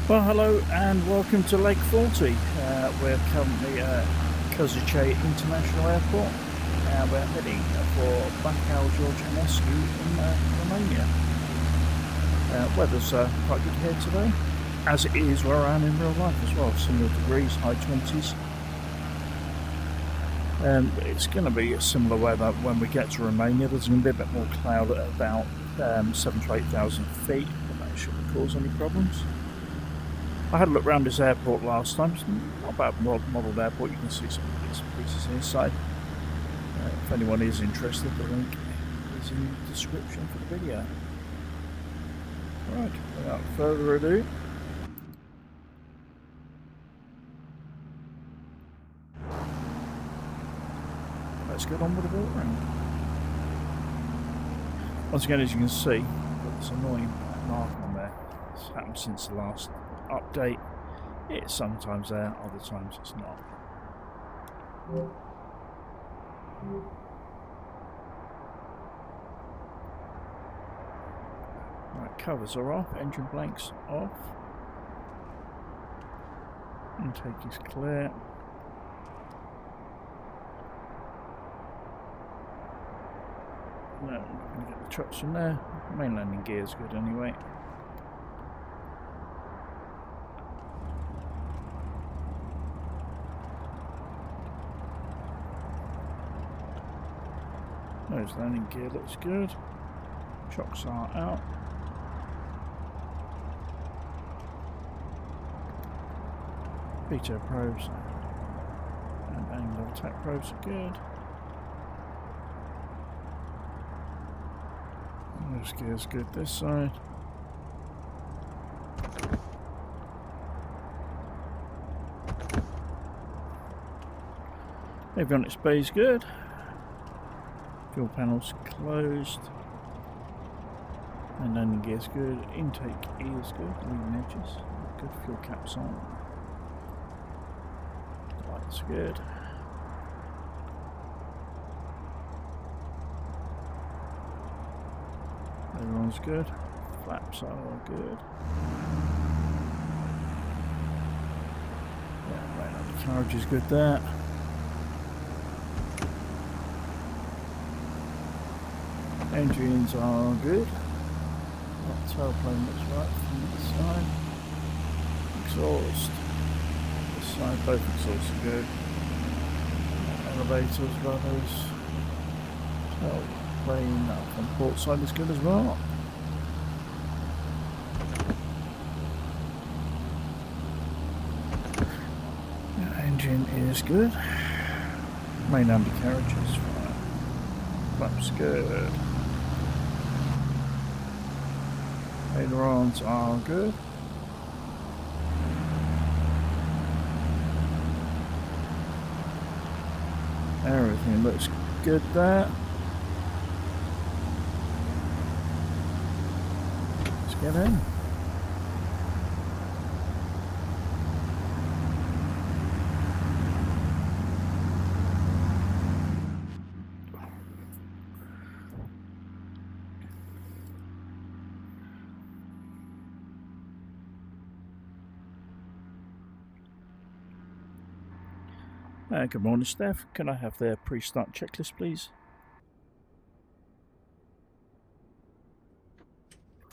Well, hello and welcome to Lake 40. We're currently at Košice International Airport and we're heading for Bacău, Enescu in Romania. Weather's quite good here today, as it is where I am in real life as well, similar degrees, high 20s. It's going to be a similar weather when we get to Romania. There's going to be a bit more cloud at about 7,000 to 8,000 feet, but that shouldn't cause any problems. I had a look around this airport last time. It's not a bad modelled airport. You can see some bits and pieces inside. If anyone is interested, the link is in the description for the video. Right, without further ado, let's get on with the walk round. Once again, as you can see, this annoying mark on there. It's happened since the last update. It's sometimes there, other times it's not. Right, covers are off, engine blanks off. Intake is clear. No, I'm not going to get the trucks from there. Main landing gear is good anyway. Nose landing gear looks good. Shocks are out. Veto probes and angle attack probes are good. Nose gear's good this side. Avionics bay's good. Fuel panels closed. And landing gear's good. Intake is good. Leading edges. Good. Fuel caps on. Lights good. Everyone's good. Flaps are good. Yeah, right up the carriage is good there. Engines are good. That tailplane looks right from this side. Exhaust. This side, both exhausts are good. Elevators, rudders. Tailplane up on port side is good as well. Engine is good. Main undercarriage is fine. Flaps good. Ailerons are good. Everything looks good there. Let's get in. Good morning, staff. Can I have their pre-start checklist, please?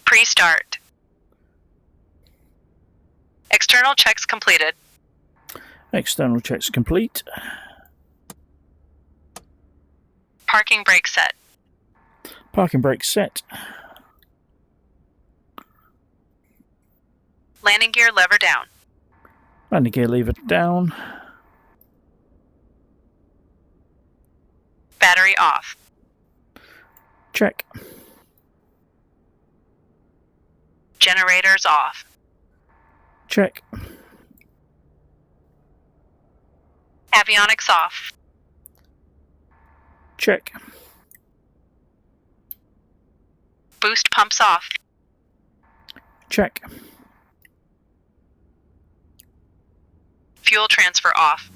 Pre-start. External checks completed. External checks complete. Parking brake set. Parking brake set. Landing gear lever down. Landing gear lever down. Battery off. Check. Generators off. Check. Avionics off. Check. Boost pumps off. Check. Fuel transfer off.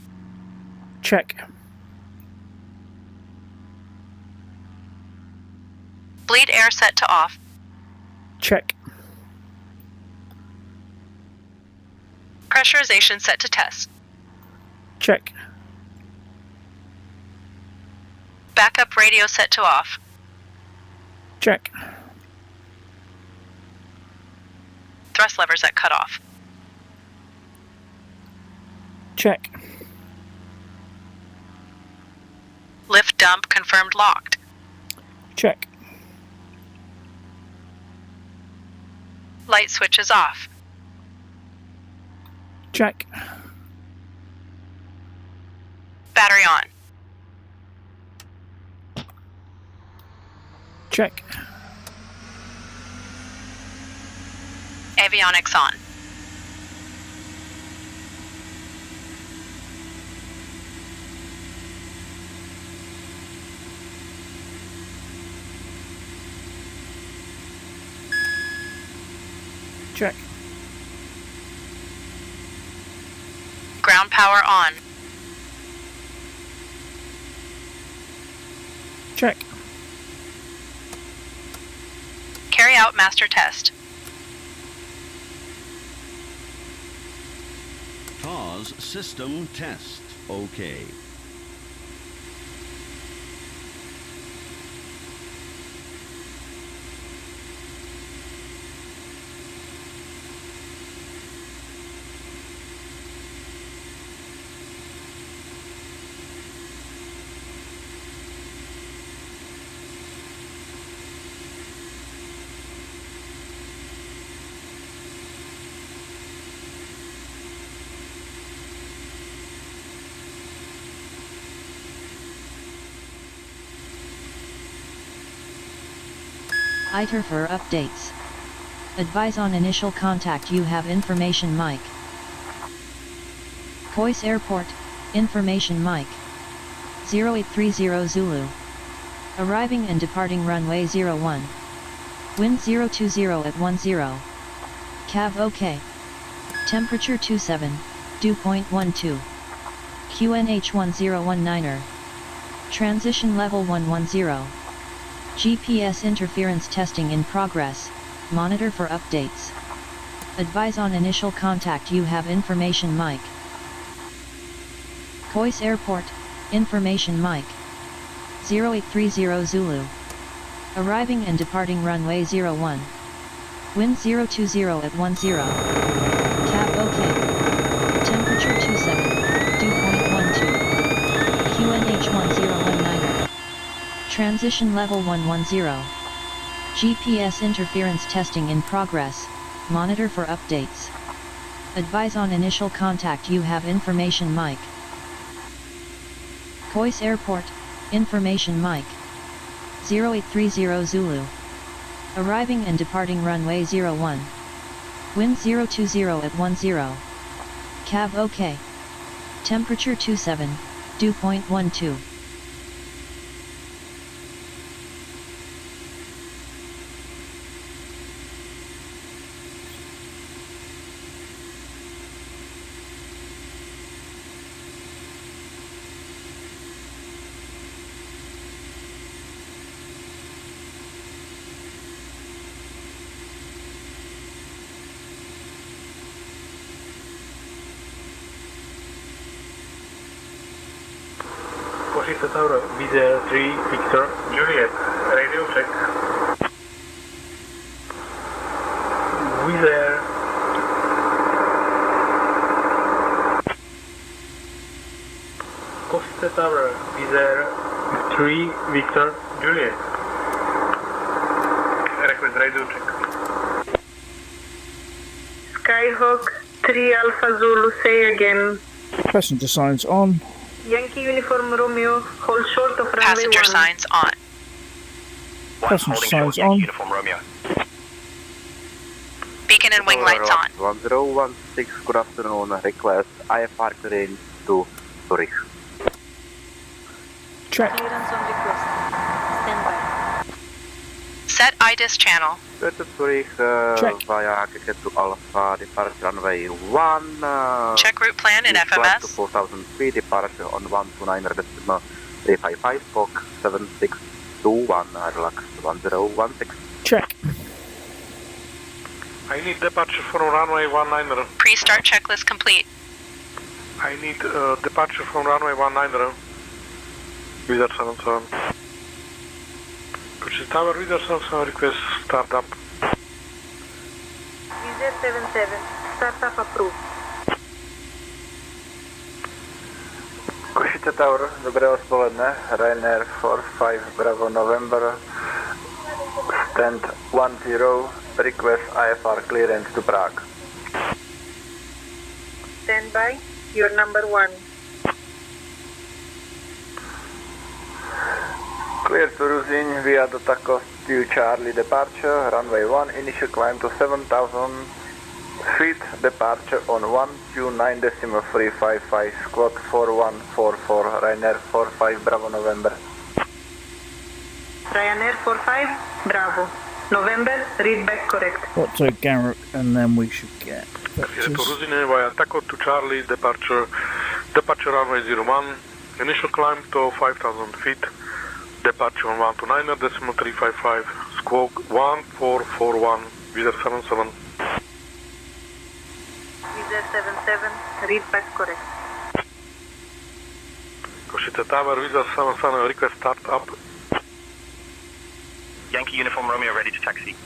Check. Bleed air set to off. Check. Pressurization set to test. Check. Backup radio set to off. Check. Thrust levers at cutoff. Check. Lift dump confirmed locked. Check. Light switch is off. Check. Battery on. Check. Avionics on. Check. Ground power on. Check. Carry out master test. Pause system test. OK. ITER for updates. Advise on initial contact you have information mic. Košice Airport, information mic. 0830 Zulu. Arriving and departing runway 01. Wind 020 at 10. Cav OK. Temperature 27, dew point 12. QNH 1019er. Transition level 110. GPS interference testing in progress, monitor for updates. Advise on initial contact you have information mic. Košice Airport, information mic. 0830 Zulu. Arriving and departing runway 01. Wind 020 at 10. Cap OK. Temperature 27, dew point 12. QNH 1019er. Transition level 110. GPS interference testing in progress, monitor for updates. Advise on initial contact you have information mic. Košice Airport, information mic. 0830 Zulu. Arriving and departing runway 01. Wind 020 at 10. Cav OK. Temperature 27, dew point 12. Košice Tower, Vizer 3, Victor, Juliet, radio check. Vizer. Košice Tower, Vizer 3, Victor, Juliet. Request radio check. Skyhawk 3 Alpha Zulu, say again. Passenger signs on. Yankee Uniform Romeo, hold short of runway 1. Passenger signs on. Passenger signs on. Uniform Romeo. Beacon and wing lights on. 1016, good afternoon. Request IFR clearance to Zurich. Check. Clearance on request. Stand by. Set IDIS channel. Go to Zurich Check. via Carenado Alpha, departure runway 1. Check route plan in Flight to FMS. 4000 feet, departure on 129.355, Fox 7621, relax 1016. Check. I need departure from runway 19. Pre-start checklist complete. I need departure from runway 19. Wizard 77. Košice Tower, Wizard 77, request start up. Wizard 77, startup approved. Košice Tower, dobré odpoledne. Ryanair 45 Bravo November. Stand 10, request IFR clearance to Prague. Stand by, you're number 1. Clear to Ruzin via the Tacos to Charlie departure, runway 1, initial climb to 7,000 feet, departure on 129.355, squawk 4144, Ryanair 45 Bravo November. Ryanair 45, Bravo. November, read back correct. What to Garrick, and then we should get Here to vectors. Ruzin via Taco to Charlie, departure runway 01, initial climb to 5,000 feet, departure on 129.355, squawk 1441, Wizard 77. Wizard 77, read back correct. Košice Tower, Wizard 77, request start up. Yankee Uniform Romeo ready to taxi.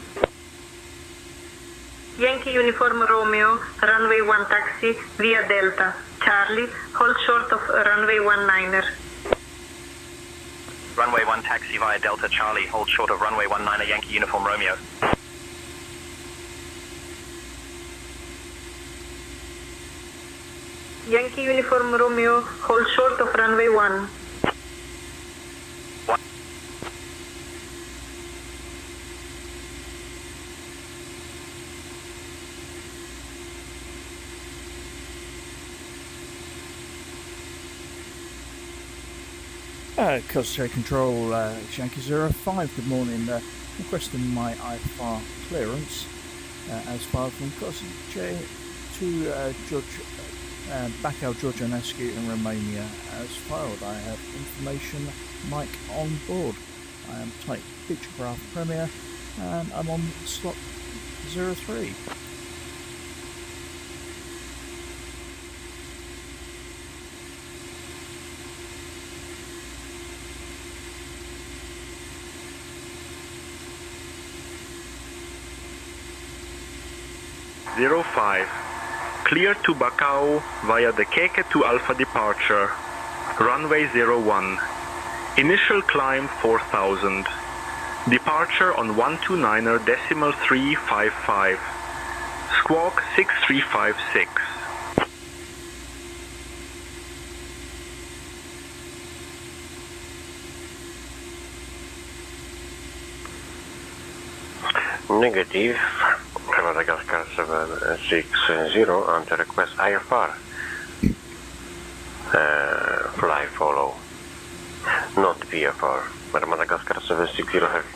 Yankee Uniform Romeo, runway 1 taxi via Delta. Charlie, hold short of runway 19er. Runway 1 taxi via Delta Charlie, hold short of runway 19er Yankee Uniform Romeo. Yankee Uniform Romeo, hold short of runway 1. Košice Control, it's Yankee 05, good morning. Requesting my IFR clearance as far from Košice to Bacău, Georgia, Enescu in Romania as filed. I have information mic on board. I am type Beechcraft Premier and I'm on slot 03. Zero 5. Clear to Bacău via the Keke2 Alpha departure. Runway 01. Initial climb 4,000. Departure on 129.355. Squawk 6356. Negative. Madagascar 760 on the request IFR. Fly follow. Not VFR, but Madagascar 760 heavy.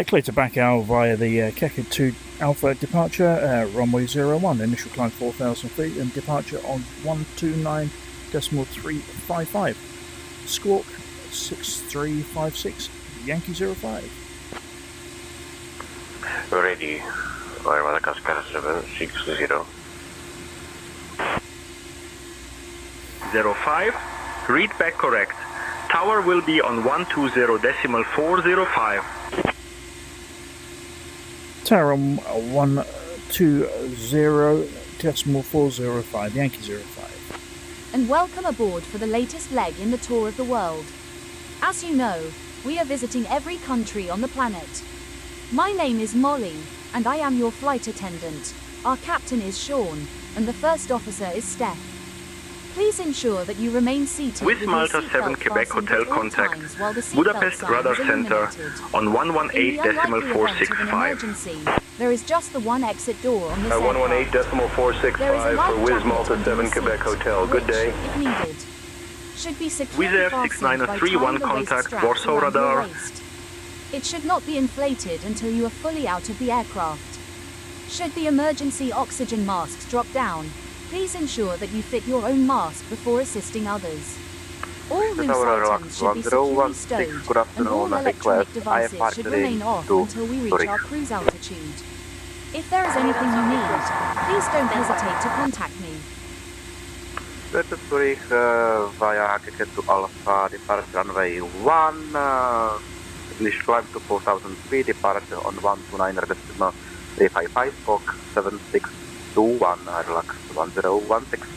Clear to Bacău via the Carenado Alpha departure, runway 01, initial climb 4,000 feet and departure on 129.355. Squawk 6356, Yankee 05. Ready, via Madagascar 760. 05. Read back correct. Tower will be on 120.405. Tower on 120.405, Yankee 05. And welcome aboard for the latest leg in the tour of the world. As you know, we are visiting every country on the planet. My name is Molly, and I am your flight attendant. Our captain is Sean, and the first officer is Steph. Please ensure that you remain seated With your Malta 7 seatbelt Quebec fastened Hotel at all contact, times while the seatbelt Budapest sign Radar is Center illuminated. on In the unlikely event of an 118.465. emergency, there is just the one exit door on this aircraft. 118.465 There is a life for Wiz jacket Malta under 7 the Quebec seat, Hotel. Good which, day. if needed, should be securely Wizz Air fastened by 6931 tying the waist contact straps Warsaw around your radar. waist. It should not be inflated until you are fully out of the aircraft. Should the emergency oxygen masks drop down, please ensure that you fit your own mask before assisting others. All loose Tower items should be securely stowed, and all electronic devices should remain off until we reach our cruise altitude. If there is anything you need, please don't hesitate to contact me. Delta Zurich via Keke to Alpha, departure runway 1, English climb to 4,000 feet, departure on 129.355, squawk 7621, relax 1016.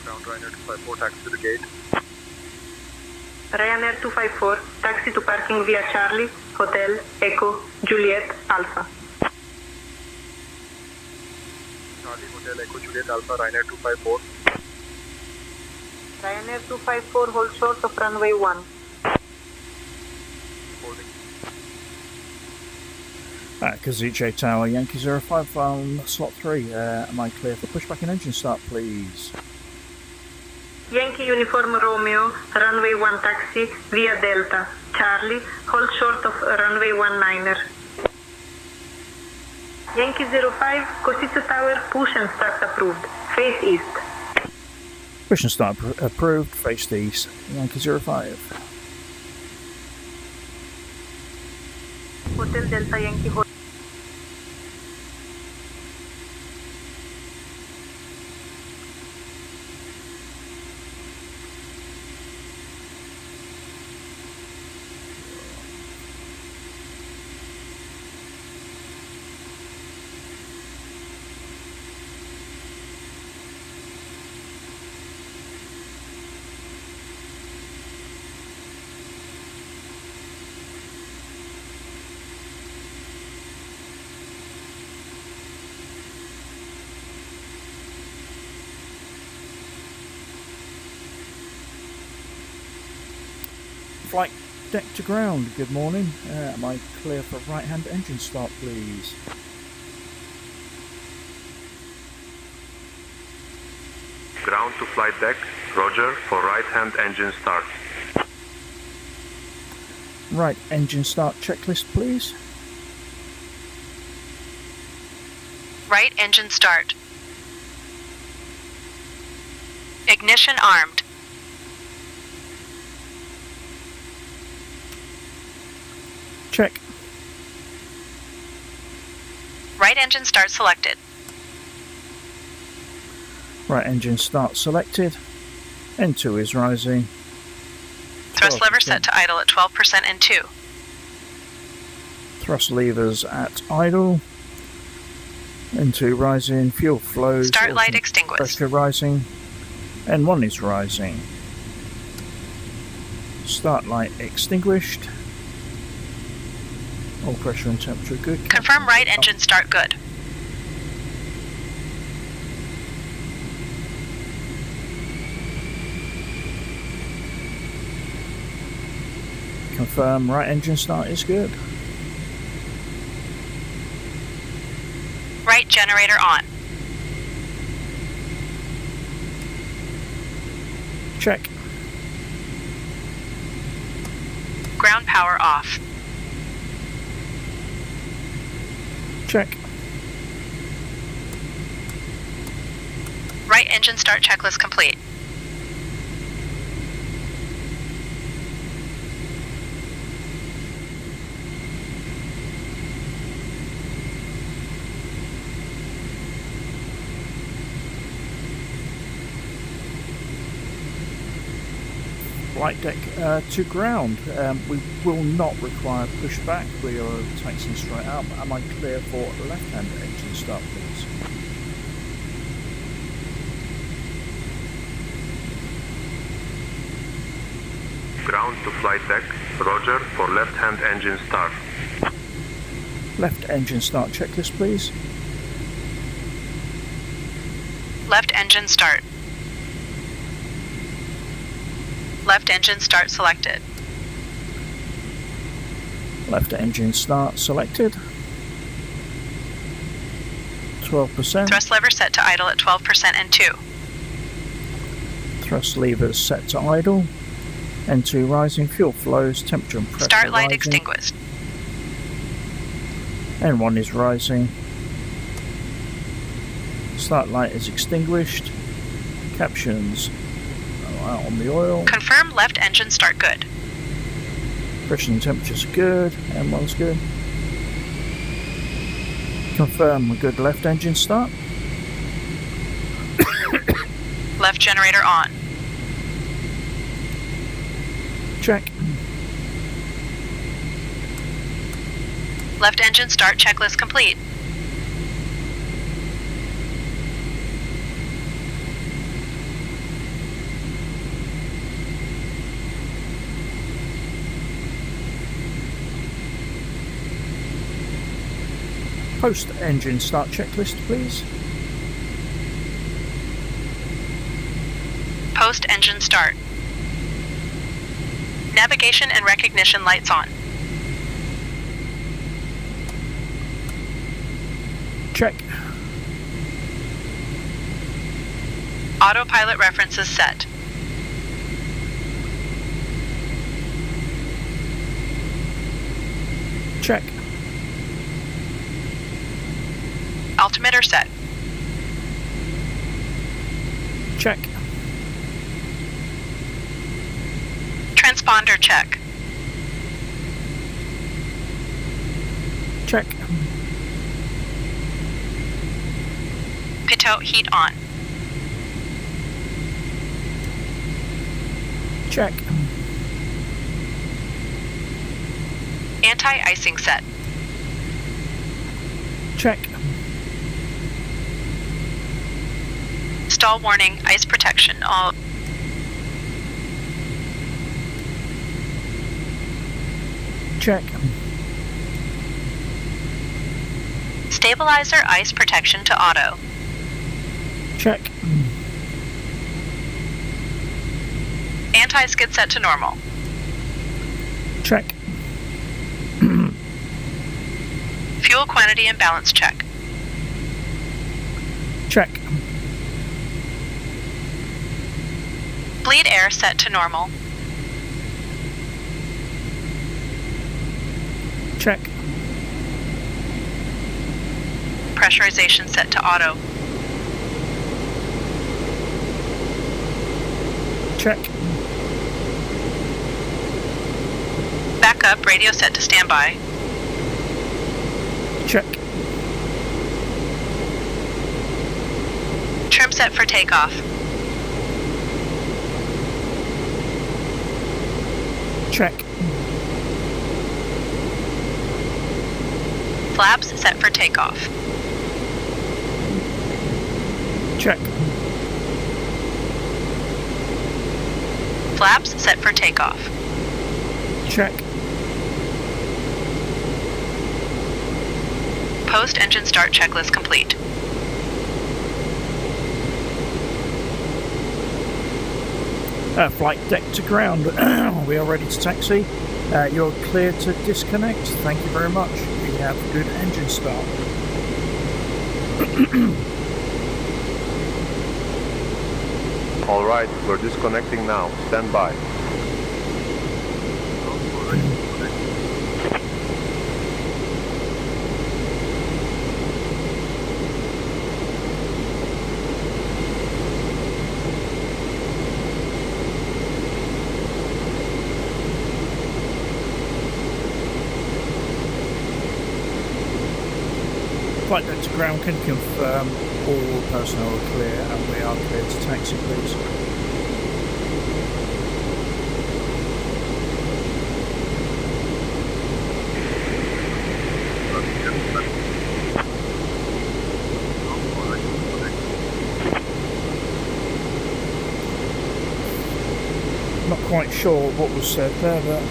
Ground Ryanair 254, taxi to the gate. Ryanair 254, taxi to parking via Charlie, Hotel, Echo, Juliet, Alpha. Charlie, Hotel, Echo, Juliet, Alpha, Ryanair 254. Ryanair 254, hold short of runway 1. Holding. Košice Tower, Yankee 05 on slot 3. Am I clear for pushback and engine start, please? Yankee Uniform Romeo, runway 1 taxi via Delta, Charlie, hold short of runway 19er. Yankee 05, Košice Tower, push and start approved. Face east. Push and start approved, face east, Yankee 05. Hotel Delta Yankee hold. Flight deck to ground, good morning. Am I clear for right hand engine start, please? Ground to flight deck, roger, for right hand engine start. Right engine start checklist, please. Right engine start. Ignition armed. Check. Right engine start selected. Right engine start selected. N2 is rising. Thrust lever set to idle at 12% N2. Thrust levers at idle. N2 rising. Fuel flows. Start light extinguished. Pressure rising. N1 is rising. Start light extinguished. All pressure and temperature good. Confirm right engine start good. Confirm right engine start is good. Right generator on. Check. Ground power off. Check. Right engine start checklist complete. Flight deck to ground. We will not require pushback. We are taxiing straight out. Am I clear for left-hand engine start, please? Ground to flight deck, roger, for left-hand engine start. Left engine start checklist, please. Left engine start. Left engine start selected. Left engine start selected. 12%. Thrust lever set to idle at 12% N2. Thrust levers set to idle. N2 rising. Fuel flows. Temperature and pressure Start light rising. extinguished. N1 is rising. Start light is extinguished. Captions out on the oil. Confirm left engine start good. Pressure and temperatures are good. M1's good. Confirm a good left engine start. Left generator on. Check. Left engine start checklist complete. Post engine start checklist, please. Post engine start. Navigation and recognition lights on. Check. Autopilot references set. Check. Altimeter set. Check. Transponder check. Check. Pitot heat on. Check. Anti-icing set. Check. Stall warning, ice protection, all. Check. Stabilizer ice protection to auto. Check. Anti-skid set to normal. Check. Fuel quantity and balance check. Check. Bleed air set to normal. Check. Pressurization set to auto. Check. Backup radio set to standby. Check. Trim set for takeoff. Check. Flaps set for takeoff. Check. Flaps set for takeoff. Check. Post engine start checklist complete. Flight deck to ground. We are ready to taxi. You're clear to disconnect. Thank you very much. We have good engine start. All right, we're disconnecting now. Stand by. Flight deck to ground, can confirm all personnel are clear and we are clear to taxi, please. Not quite sure what was said there, but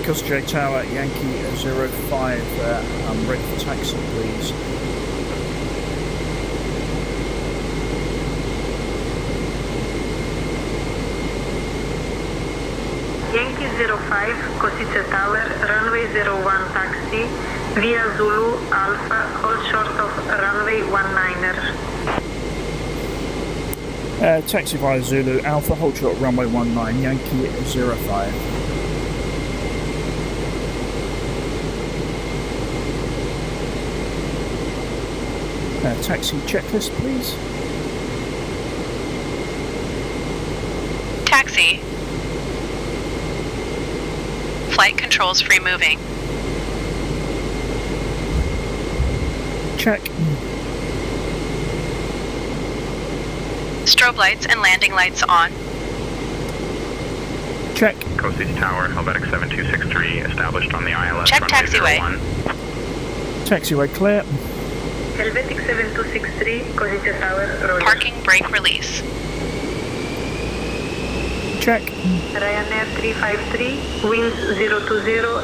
Košice Tower, Yankee 05, I'm ready for taxi, please. Yankee 05, Košice Tower, runway 01 taxi, via Zulu Alpha, hold short of runway 19er. Taxi via Zulu Alpha, hold short runway 19, Yankee 05. Taxi checklist, please. Taxi. Flight controls free moving. Check. Strobe lights and landing lights on. Check. Košice Tower, Helvetic 7263, established on the ILS. Check taxiway. Taxiway clear. Helvetic 7263, Košice Tower, roger. Parking brake release. Check. Ryanair 353, winds 020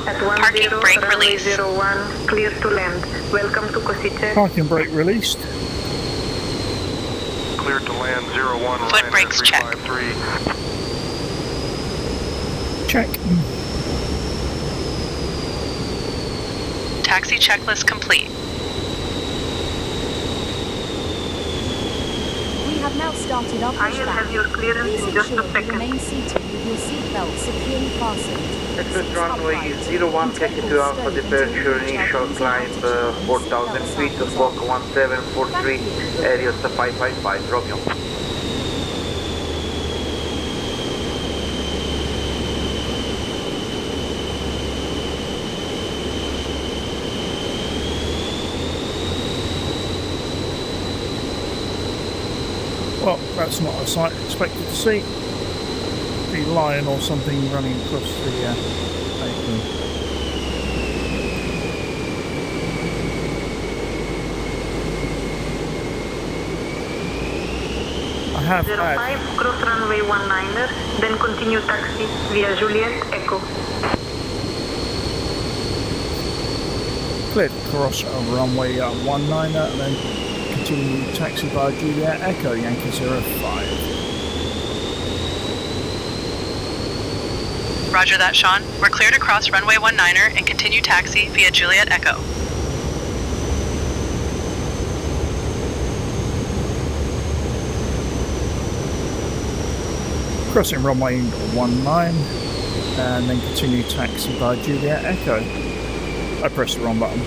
at 10, Parking brake runway release. 01, clear to land. Welcome to Košice. Parking brake released. Clear to land 01, Foot Ryanair brakes check. 353. Check. Taxi checklist complete. We have now started our I will have your clearance Please in just ensure a you second. remain seated with your seatbelt securely fastened. Express runway 01, taxi to Alpha departure, initial climb 4,000 feet, squawk 1743, area 555, Romeo. Well, that's not a sight expected to see. Be a lion or something running across the apron. I have 05, cross runway 19er, then continue taxi via Juliet Echo. cleared across runway 19er and then continue taxi via Juliet Echo, Yankee 05. Roger that, Sean. We're cleared to cross runway 19er and continue taxi via Juliet Echo. Crossing runway 19 and then continue taxi via Juliet Echo. I pressed the wrong button.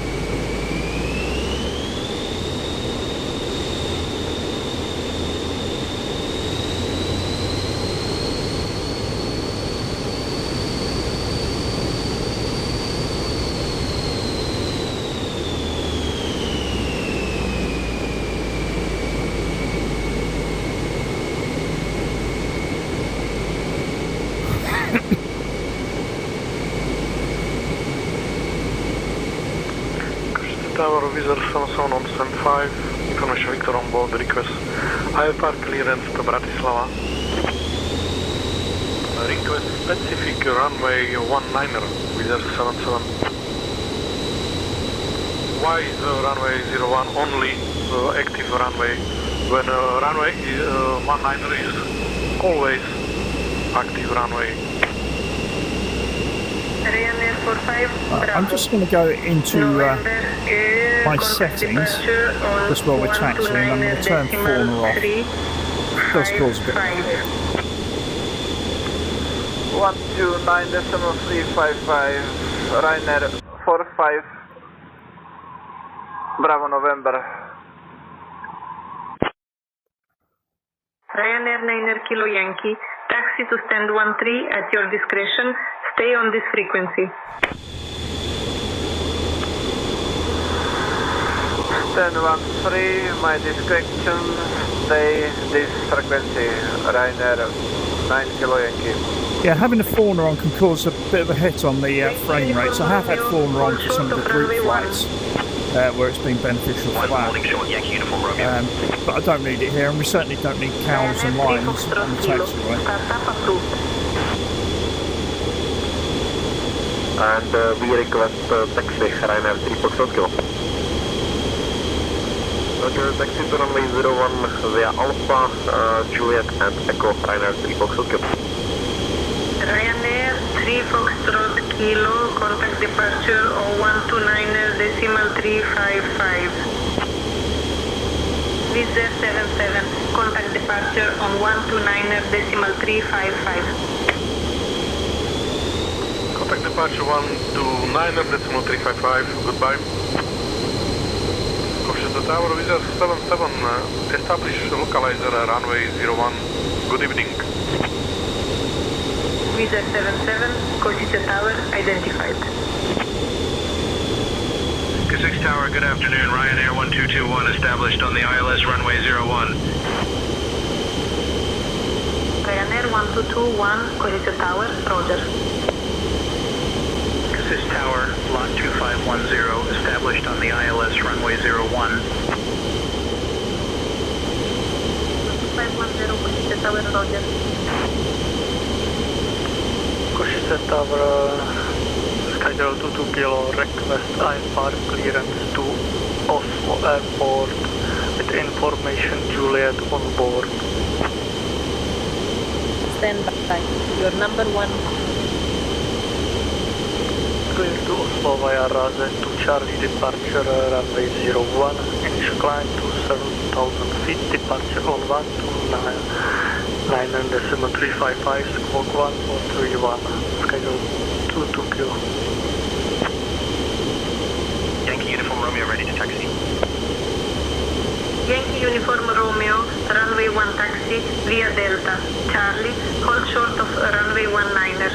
Tower, Wizard 77 on standby. Information Victor on board, request IFR clearance to Bratislava. Request specific runway 19er, Wizard 77. Why is runway 01 only active runway when runway 19er is always active runway? Ryanair 45, I'm just going to go into my settings just while we're taxiing and I'm going to turn fauna off. It does cause a bit of 129.355, Ryanair 45, Bravo November. Ryanair 9er Kilo Yankee, taxi to stand 13 at your discretion. Stay on this frequency. Stand 13, my discretion, stay this frequency, Ryanair 9 Kilo Yankee. Yeah, having the fauna on can cause a bit of a hit on the frame rates. I have had fauna on for some of the group flights where it's been beneficial for that. But I don't need it here, and we certainly don't need cows and lions on the taxiway. And we request taxi Ryanair 3 Foxtrot Kilo. Roger, taxi to runway 01 via Alpha, Juliet and Echo, Ryanair 3 Foxtrot Kilo. Ryanair 3 Foxtrot Kilo, contact departure 0129er decimal 355. Wizard 77, Contact departure on 129.355. Contact departure 129.355. Goodbye. Košice Tower, Wizard 77. Establish localizer runway 01. Good evening. Wizard 77, Košice Tower identified. Košice Tower, good afternoon. Ryanair 1221 established on the ILS runway 01. Ryanair 1221, Košice Tower, roger. Košice Tower, lot 2510 established on the ILS runway 01. 2510, Košice Tower, roger. Košice Tower, schedule 22 kilo, request IFR clearance to Oslo Airport with information Juliet on board. Stand by. Your number 1. Clear to Oslo via Raze to Charlie departure runway 01, initial climb to 7,000 feet, departure on 129.355, squawk 1431, schedule 22 kilo. Yankee Uniform Romeo ready to taxi. Yankee Uniform Romeo, runway 1 taxi via Delta. Charlie, hold short of runway 19er.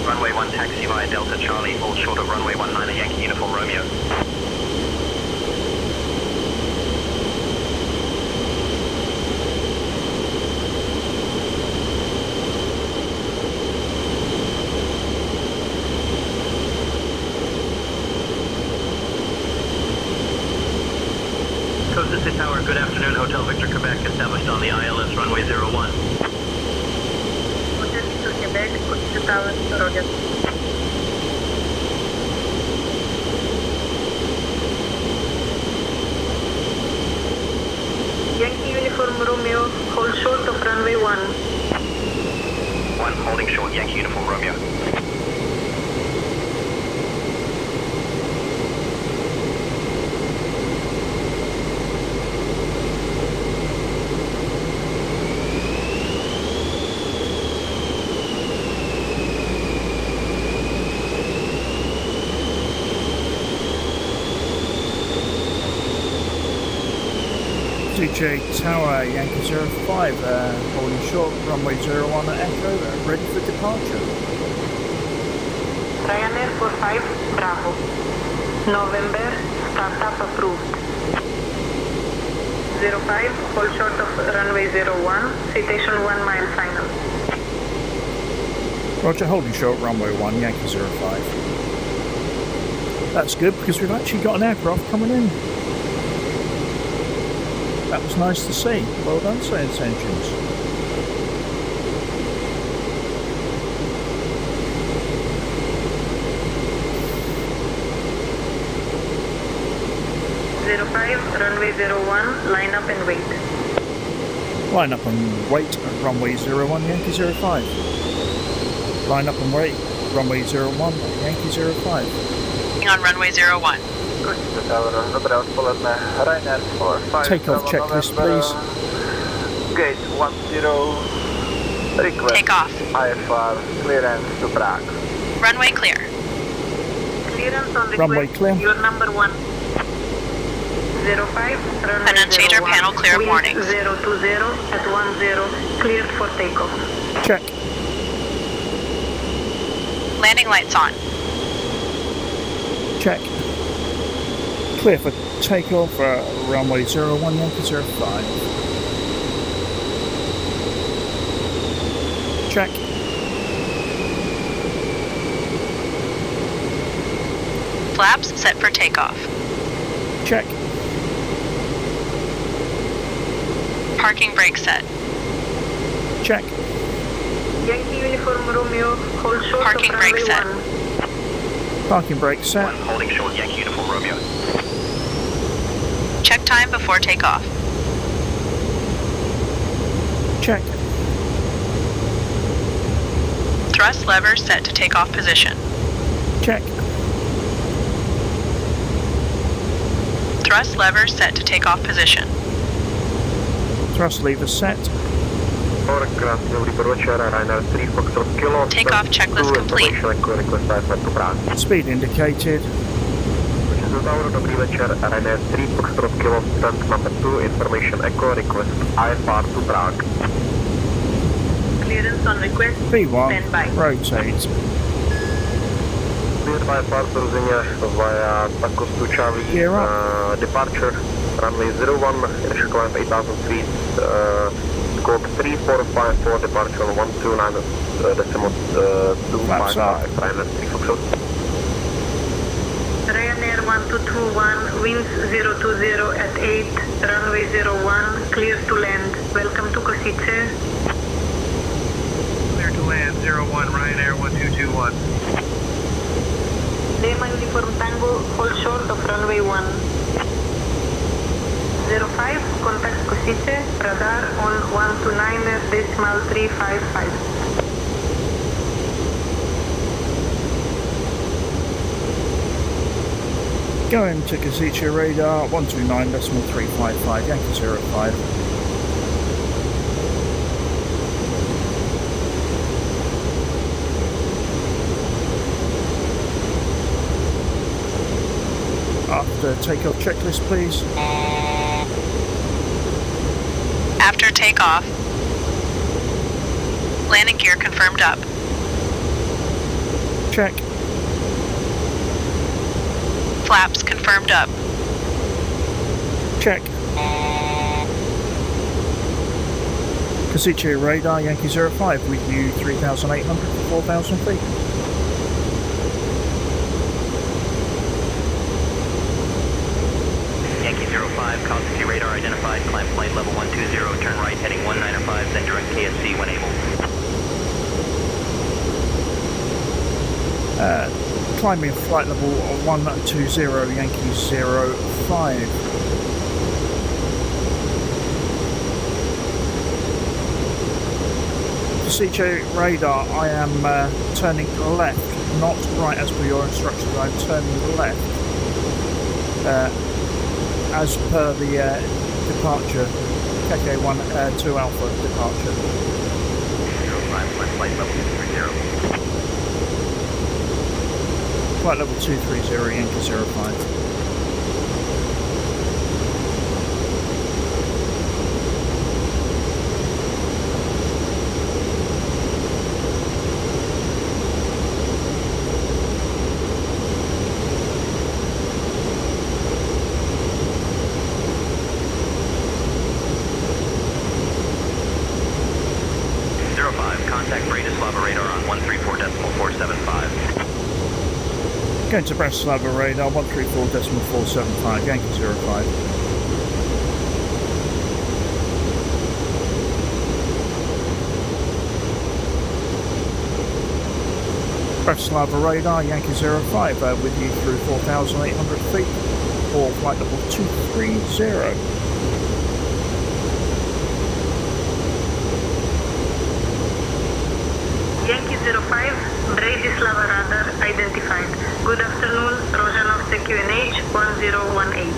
Runway 1 taxi via Delta Charlie, hold short of runway 19 Yankee Uniform Romeo. Košice Tower, good afternoon. Hotel Victor Quebec established on the ILS runway 01. Hotel Victor Quebec, Košice Tower, roger. Yankee Uniform Romeo, hold short of runway 1. 1 holding short, Yankee Uniform Romeo. CJ Tower, Yankee 05, holding short, runway 01 at Echo, ready for departure. Ryanair 45, Bravo. November, startup approved. 05, hold short of runway 01, citation 1 mile final. Roger, holding short, runway 1, Yankee 05. That's good because we've actually got an aircraft coming in. That was nice to see. Well done, SayIntentions. Runway 01, line up and wait. Line up and wait at runway 01, Yankee 05. Line up and wait, runway 01, Yankee 05. On runway 01. Košice Tower, dobré odpoledne. Ryanair 45. Takeoff checklist, please. Gate 10. Request Take off. IFR clearance to Prague. Runway clear. Clearance on request. Runway clear. Your number 1. 05, runway Annunciator 01. panel clear Wind warnings. 020 at 10, cleared for takeoff. Check. Landing lights on. Check. Clear for takeoff, runway 01, Yankee 05. Check. Flaps set for takeoff. Check. Parking brake set. Check. Yankee Uniform Romeo, hold short Parking of brake runway set. 1. Parking brake set. 1 holding short, Yankee Uniform Romeo. Check time before takeoff. Check. Thrust lever set to takeoff position. Check. Thrust lever set to takeoff position. Thrust lever set. Krásný dobrý podvečer, Ryanair 3 Foxtrot Kilo. Takeoff checklist complete. Request IFR to Prague. Speed indicated. Dobrý večer, Ryanair 3 Foxtrot Kilo, stand number 2, information echo, request IFR to Prague. Clearance on request. B1, Stand by. rotate. Cleared IFR Rozinia via Takostu Charlie. Gear up. Departure, runway 01, initial climb 8,000 feet. Squawk 3454, departure on 129.255, Ryanair 3 Foxtrot. Ryanair 1221, winds 020 at 8, runway 01, clear to land. Welcome to Košice. Clear to land 01, Ryanair 1221. Lima Uniform Tango, hold short of runway 1. 05, contact Košice, radar on 129.355. Going to Košice radar 129.355, Yankee 05. After takeoff checklist, please. After takeoff. Landing gear confirmed up. Check. Flaps confirmed up. Check. Košice radar, Yankee 05, with you 3,800 to 4,000 feet. Yankee 05, Košice radar identified, climb flight level 120, turn right heading 195, then direct KSC when able. Climbing flight level 120, Yankee 05. Košice radar, I am turning left, not right as per your instructions. I'm turning left as per the departure, KK1 2 Alpha departure. 05, flight level 230. Flight level 230, Yankee 05. Going to Bratislava radar 134.475, Yankee 05. Bratislava radar, Yankee 05, with you through 4,800 feet for flight level 230. Yankee 05, Bratislava radar identified. Good afternoon, Rozhanov QNH 1018.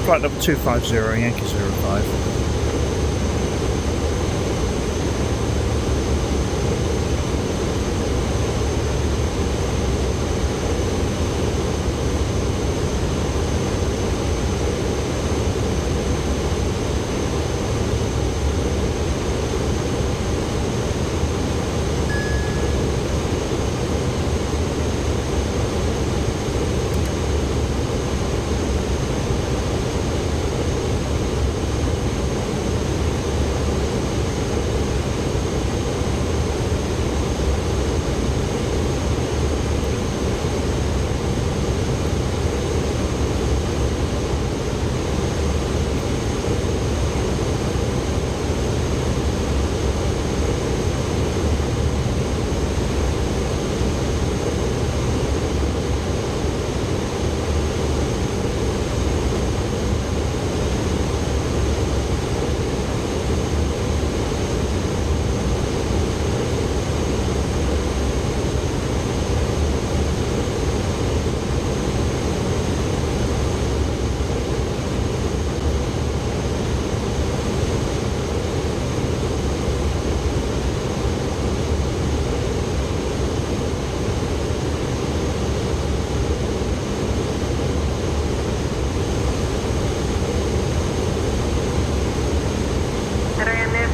Flight level 250, Yankee 05.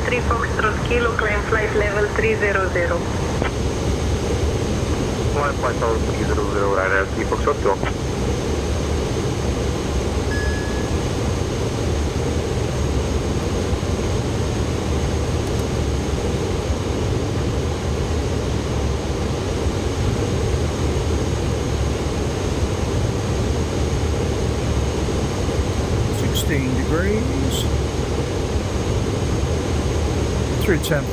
3 Foxtrot Kilo, climb flight level 300. Flight level 300, Ryanair 3 Foxtrot Kilo. Degrees through 10,000.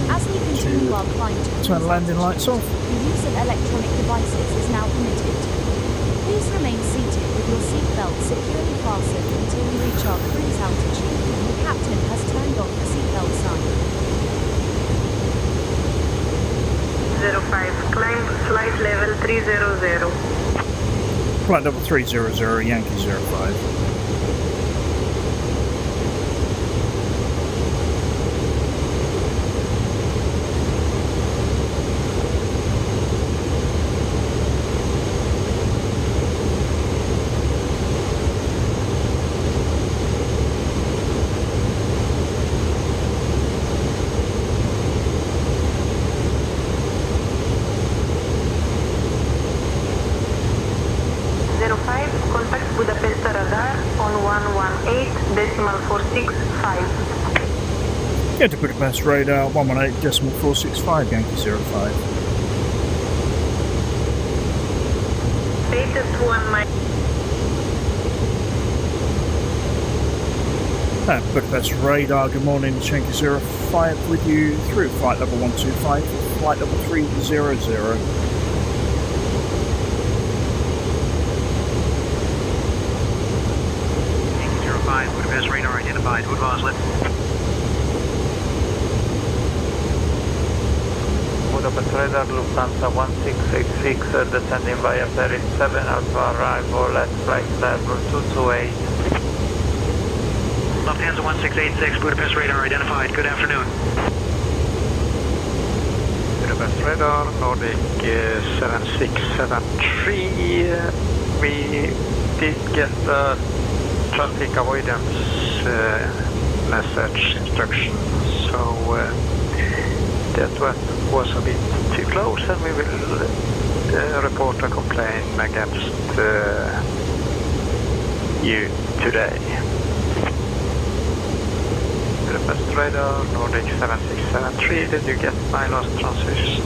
As we continue our climb to turn landing lights off. The use of electronic devices is now permitted. Please remain seated with your seatbelt securely fastened until we reach our cruise altitude and the captain has turned off the seatbelt sign. 05, climb flight level 300. Flight level 300, Yankee 05. Get to Budapest radar 118.465 Yankee 05. Latest 1 mile. Budapest radar, good morning, Yankee 05 with you through flight level 125, flight level 300. Budapest radar identified. Wood Oslet. Budapest radar Lufthansa 1686 descending via Paris 7 Alpha arrival at flight level 228. Lufthansa 1686 Budapest radar identified. Good afternoon. Budapest radar Nordic 7673. We did get the traffic avoidance message instruction, so that was a bit too close, and we will report a complaint against you today. Budapest radar Nordic 7673, did you get my last transmission?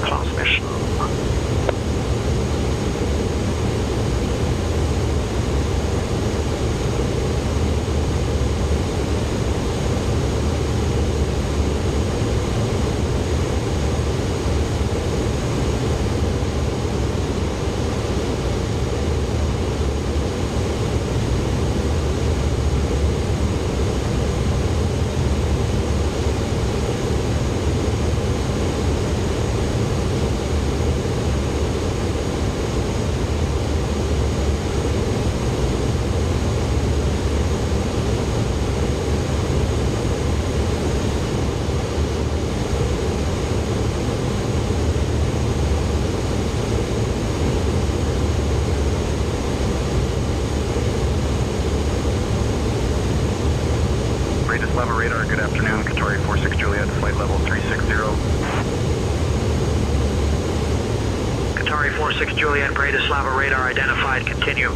Radar, good afternoon. Qatari 46 Juliet, flight level 360. Qatari 46 Juliet, Bratislava radar identified. Continue.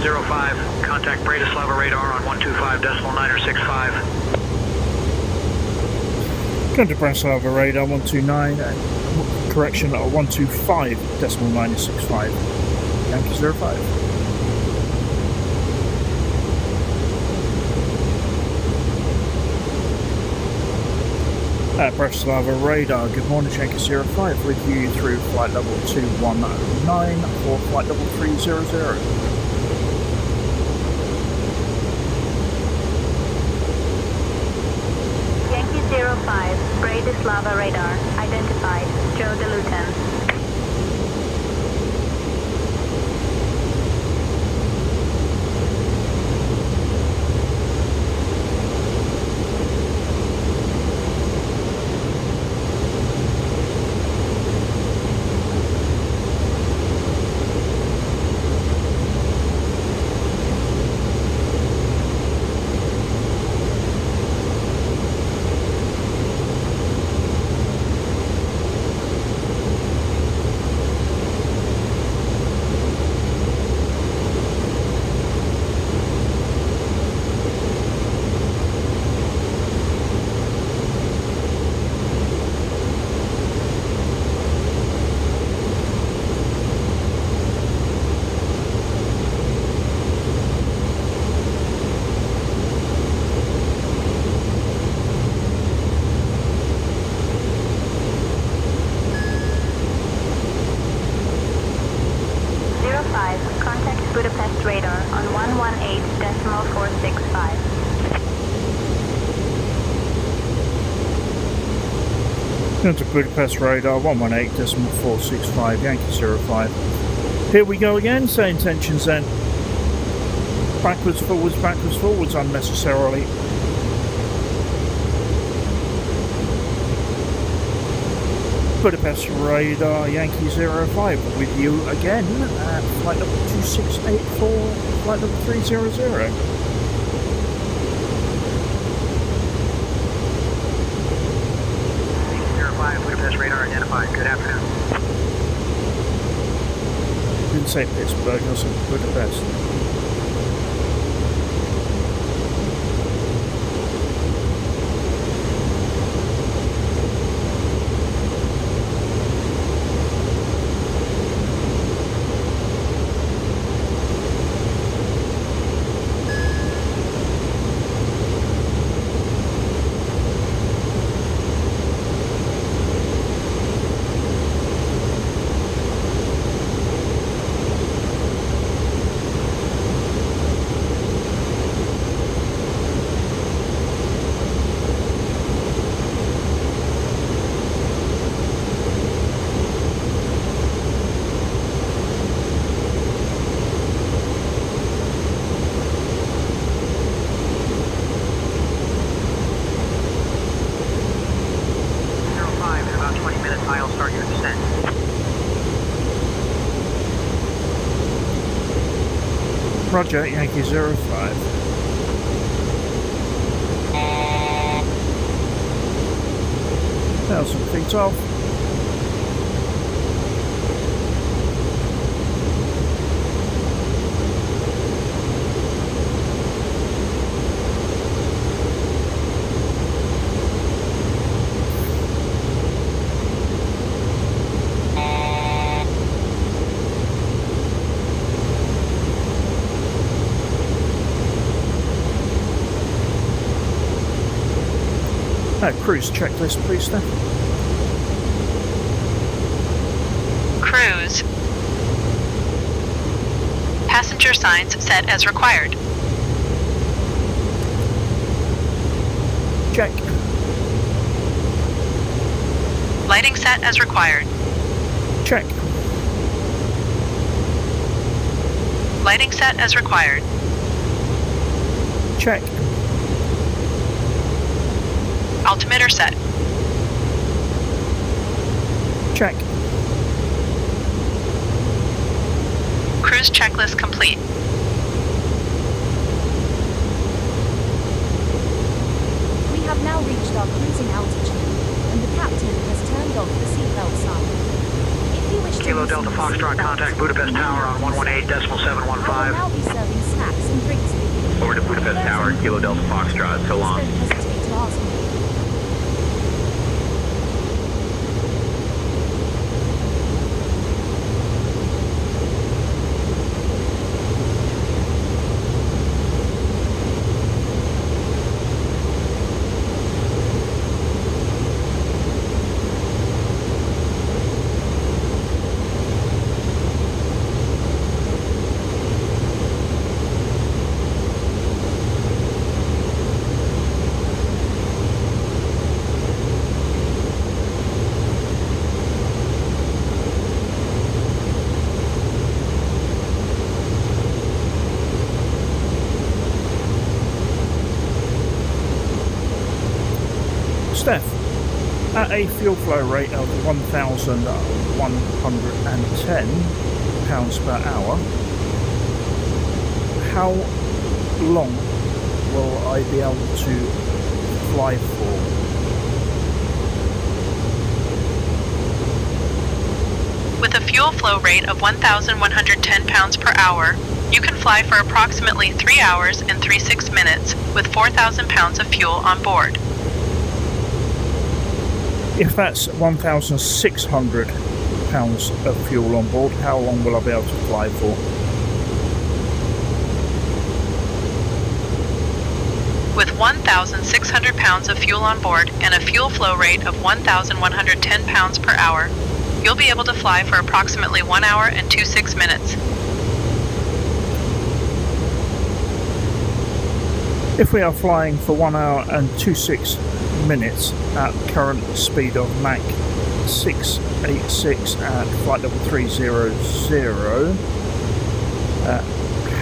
05, contact Bratislava radar on 125.965. Going to Bratislava radar 129 and correction at 125.965. Yankee 05. Bratislava radar, good morning, Yankee 05, with you through flight level 2109 for flight level 300. Yankee 05, Bratislava radar, identified, Joe DeLutan. Budapest radar on 118.465. Going to Budapest radar 118.465, Yankee 05. Here we go again, say intentions then. Backwards, forwards unnecessarily. Budapest radar, Yankee 05, with you again at flight number 2684, flight number 300. Budapest radar identified. Good afternoon. Didn't say Pittsburgh, I said Budapest. Roger, Yankee 05. 1,000 feet off. Cruise checklist, please, Steph. Cruise. Passenger signs set as required. Check. Lighting set as required. Check. Lighting set as required. Check. Altimeter set. Check. Cruise checklist complete. We have now reached our cruising altitude, and the captain has turned off the seatbelt sign. If If you wish to Kilo use Delta the Foxtrot, seatbelt, contact Budapest Tower on 118.715. I will now be serving snacks and drinks for you. Over to Budapest Tower, Kilo Delta Foxtrot, so long. Don't hesitate to ask me. Steph, at a fuel flow rate of 1,110 pounds per hour, how long will I be able to fly for? With a fuel flow rate of 1,110 pounds per hour, you can fly for approximately 3 hours and 36 minutes with 4,000 pounds of fuel on board. If that's 1,600 pounds of fuel on board, how long will I be able to fly for? With 1,600 pounds of fuel on board and a fuel flow rate of 1,110 pounds per hour, you'll be able to fly for approximately 1 hour and 26 minutes. If we are flying for 1 hour and 26 minutes at current speed of Mach 686 at flight level 300,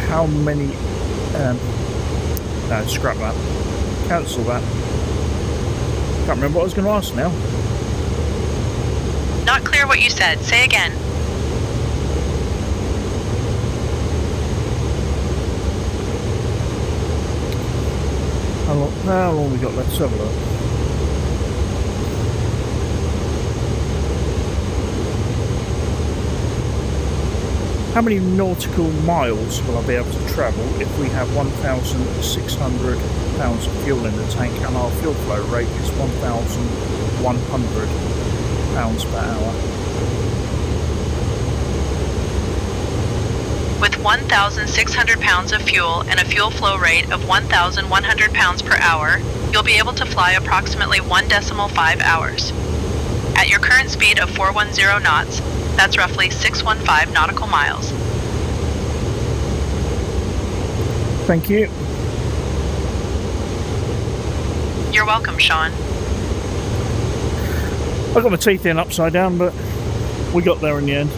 how many no, scrap that, cancel that, can't remember what I was going to ask now. Not clear what you said. Say again. How long we got left? Let's have a look. How many nautical miles will I be able to travel if we have 1,600 pounds of fuel in the tank and our fuel flow rate is 1,100 pounds per hour? With 1,600 pounds of fuel and a fuel flow rate of 1,100 pounds per hour, you'll be able to fly approximately 1.5 hours. At your current speed of 410 knots, that's roughly 615 nautical miles. Thank you. You're welcome, Sean. I got my teeth in upside down, but we got there in the end.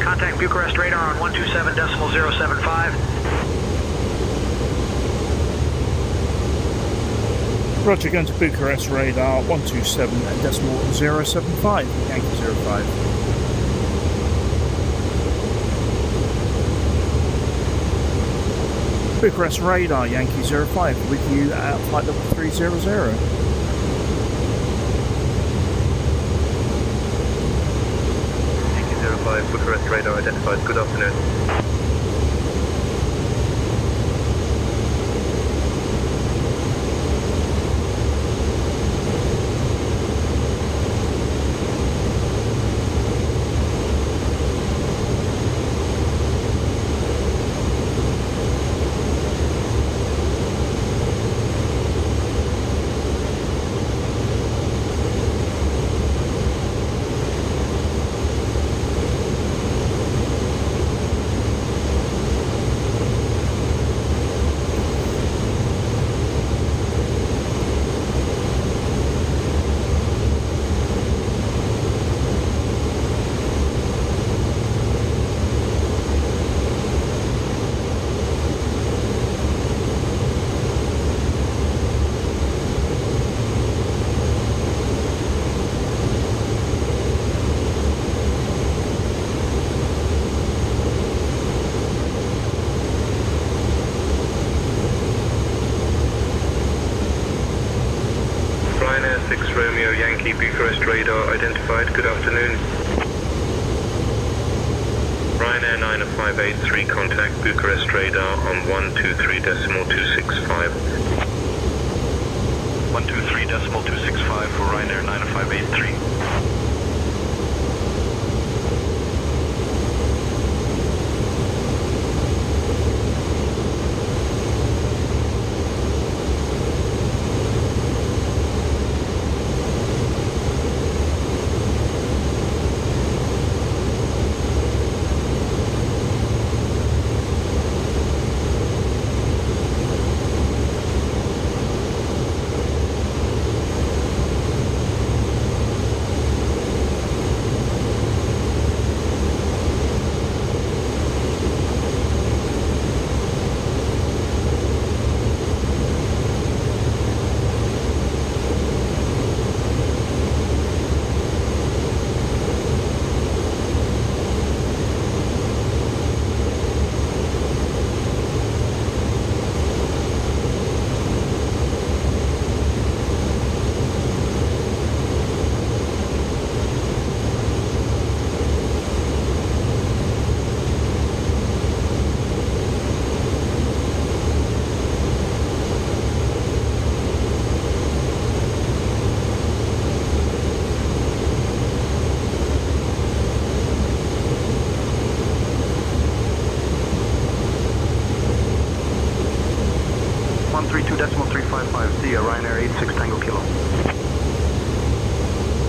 Contact Bucharest radar on 127.075. Roger, going to Bucharest radar 127.075, Yankee 05. Bucharest radar Yankee 05 with you at flight level 300. Bucharest radar identified. Good afternoon. radar identified. Good afternoon. Ryanair 90583, contact Bucharest radar on 123.265. 123.265 for Ryanair 90583. Ryanair 86 Tango Kilo.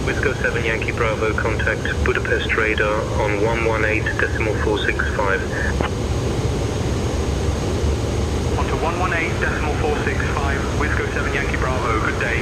Whiskey 7 Yankee Bravo, contact Budapest radar on 118.465. On to 118.465, Whiskey 7 Yankee Bravo, good day.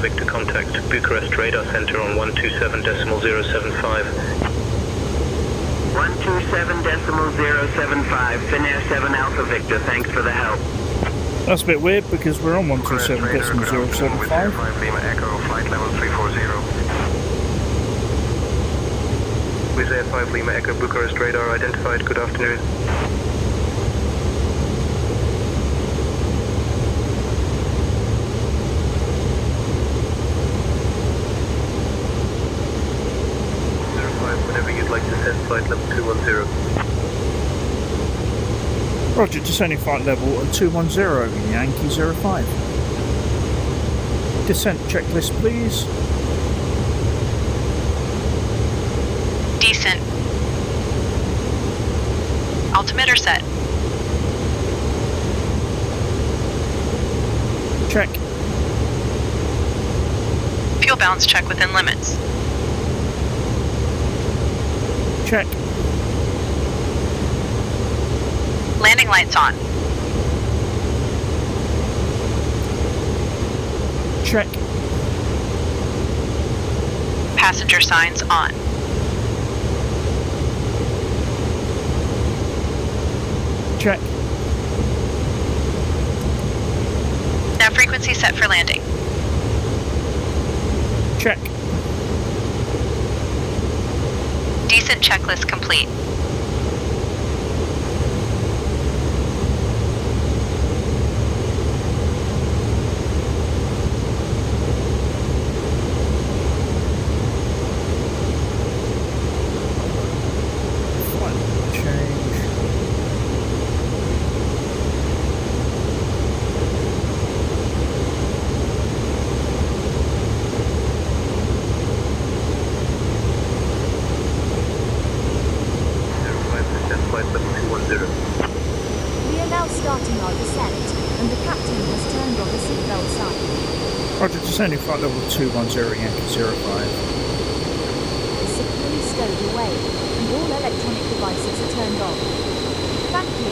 Victor, contact Bucharest Radar Center on 127.075. 127.075, Finnair 7 Alpha Victor, thanks for the help. That's a bit weird because we're on 127.075. 5 Lima Echo, flight level 340. Wizz Air 5 Lima Echo, Bucharest radar identified, good afternoon. Whenever you'd like to send flight level 210. Roger, descending flight level 210, Yankee 05. Descent checklist, please. Decent. Altimeter set. Check. Fuel balance check within limits. Check. Landing lights on. Check. Passenger signs on. Check. Nav frequency set for landing. Check. Decent checklist complete. Descending flight level 210, Yankee 05. Securely stowed away, and all electronic devices are turned off. Thank you.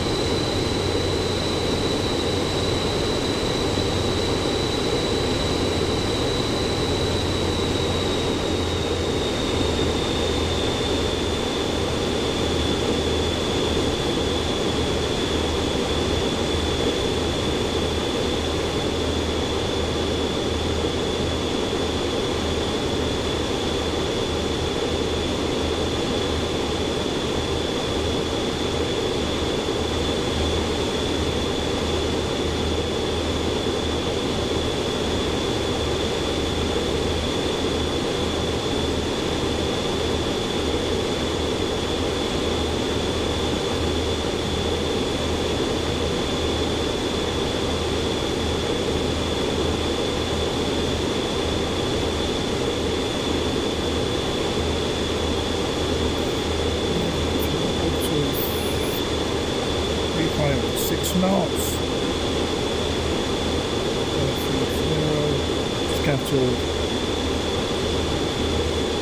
Knots. 430. Scattered.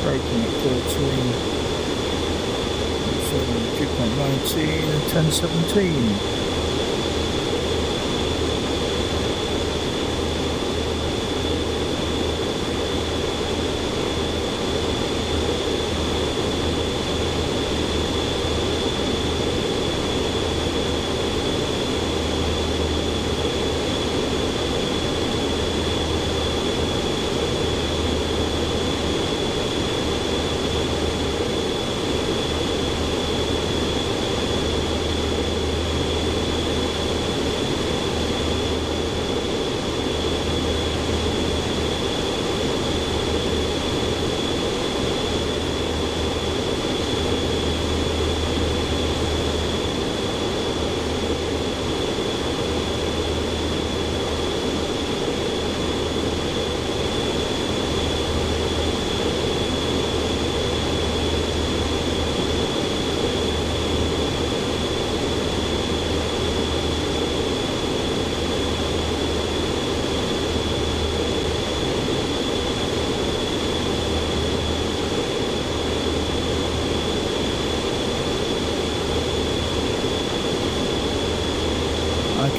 Broken at 14. 2.19 and 1017.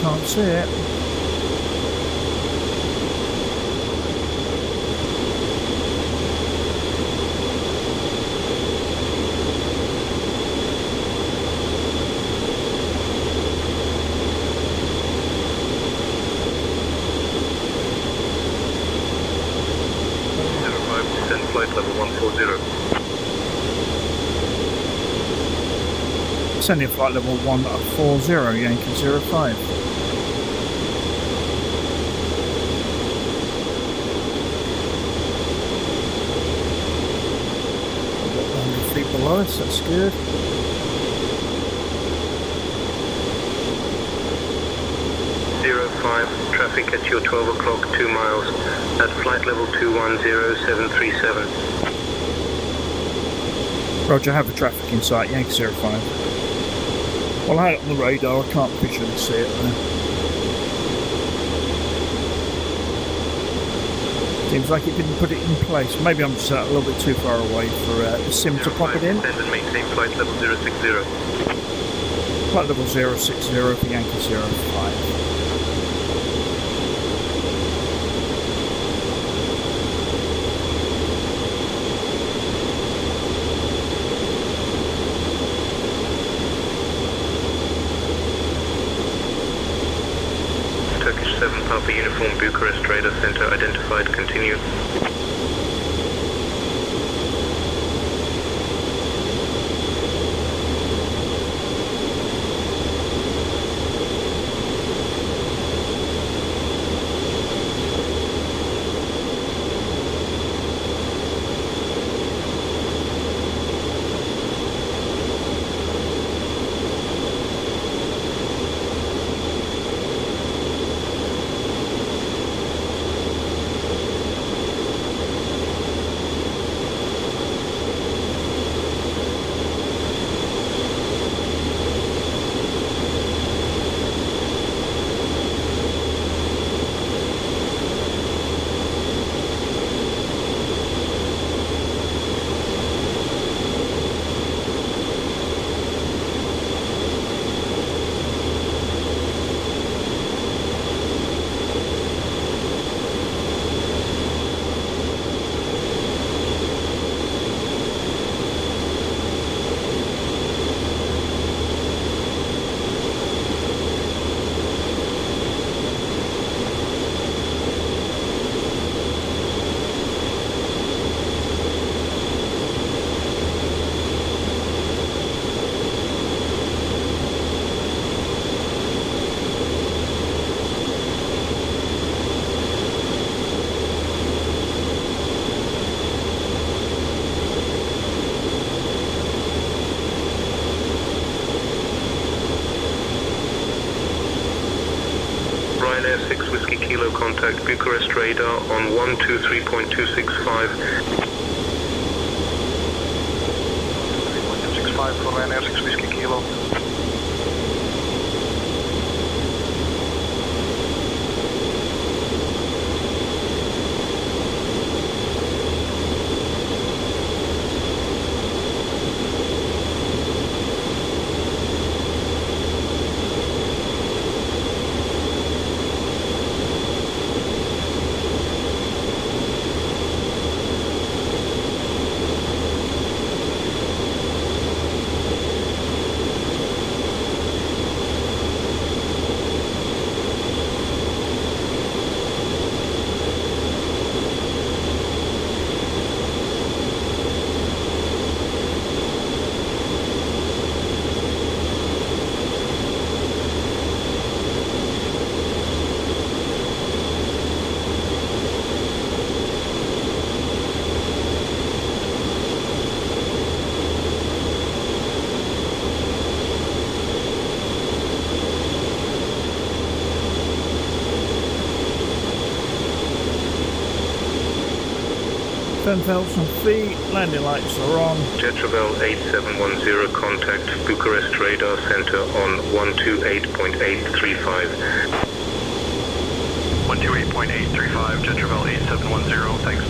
Can't see it. 140. Sending flight level 140, Yankee 05. Feet below us, that's good. Traffic at your 12 o'clock, 2 miles, at flight level 210737. Roger, have a traffic in sight, Yankee 05. Well, I had it on the radar, I can't visually see it there. Seems like it didn't put it in place. Maybe I'm just a little bit too far away for the sim to pop it in. Stand and maintain flight level 060. Flight level 060 for Yankee 05. Turkish 7 Papa Uniform Bucharest Radar Center identified, continue. Ryanair 6 Whiskey Kilo contact Bucharest radar on 123.265. 3.265 for Ryanair 6 Whiskey Kilo. (10,000 feet), landing lights are on. Jet Travel 8710 contact Bucharest radar center on 128.835. 128.835, Jet Travel 8710, thanks.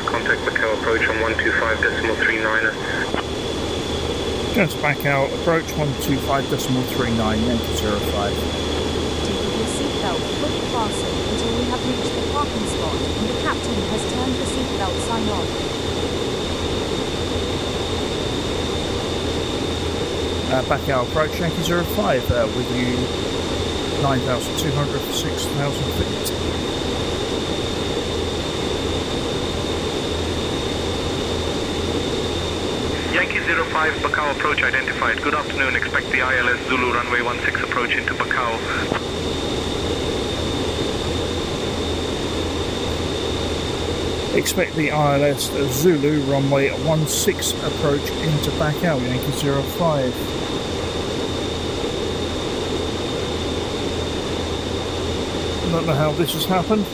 Contact Bacău approach on 125.39. Going to back out, approach 125.39, Yankee 05. Take your seatbelt. fully fasten until we have reached the parking spot and the captain has turned the seatbelt sign on. Bacău approach Yankee 05 with you 9,200 for 6,000 feet. Yankee 05, Bacău approach identified. Good afternoon, expect the ILS Zulu runway 16 approach into Bacău. Expect the ILS Zulu runway 16 approach into Bacău, Yankee 05. I don't know how this has happened.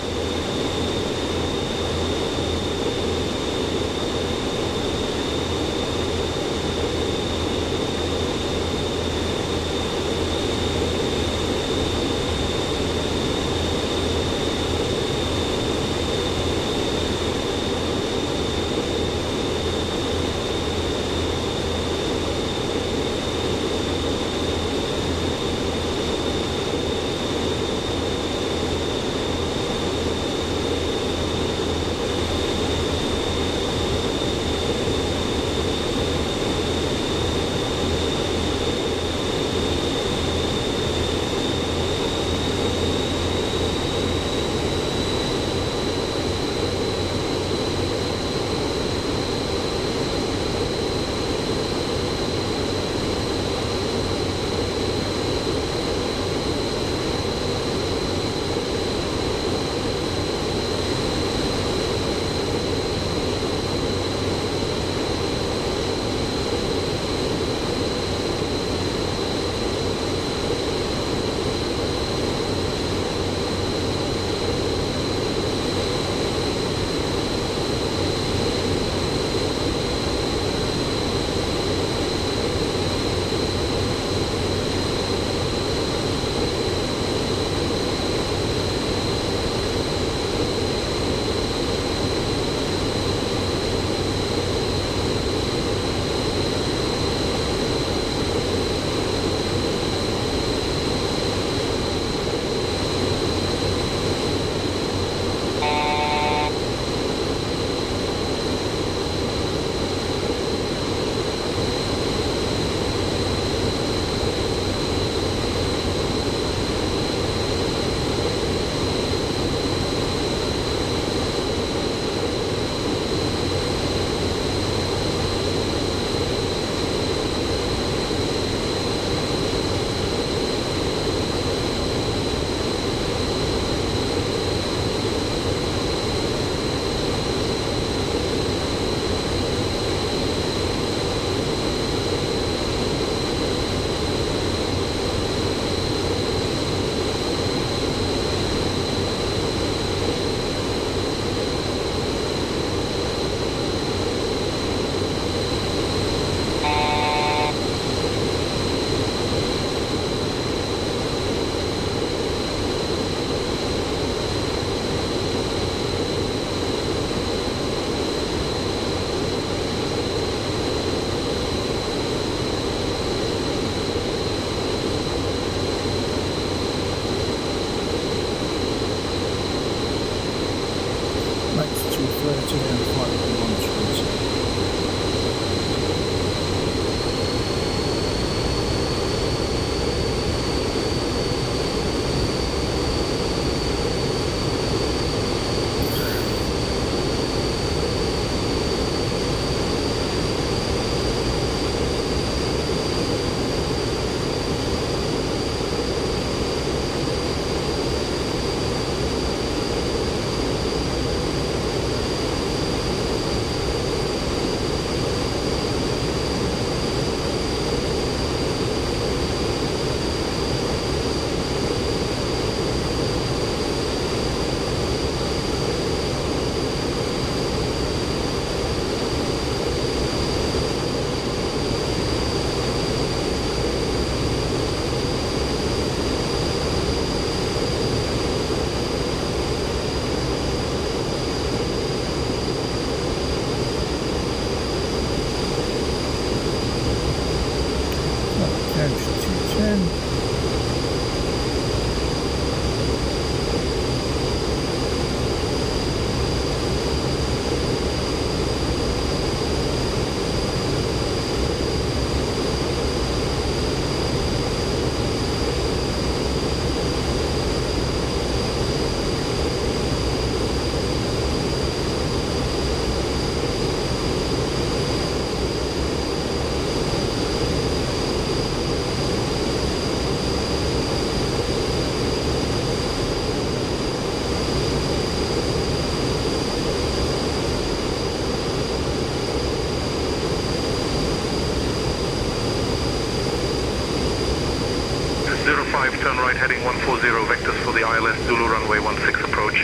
05, turn right heading 140, vectors for the ILS Zulu runway 16 approach.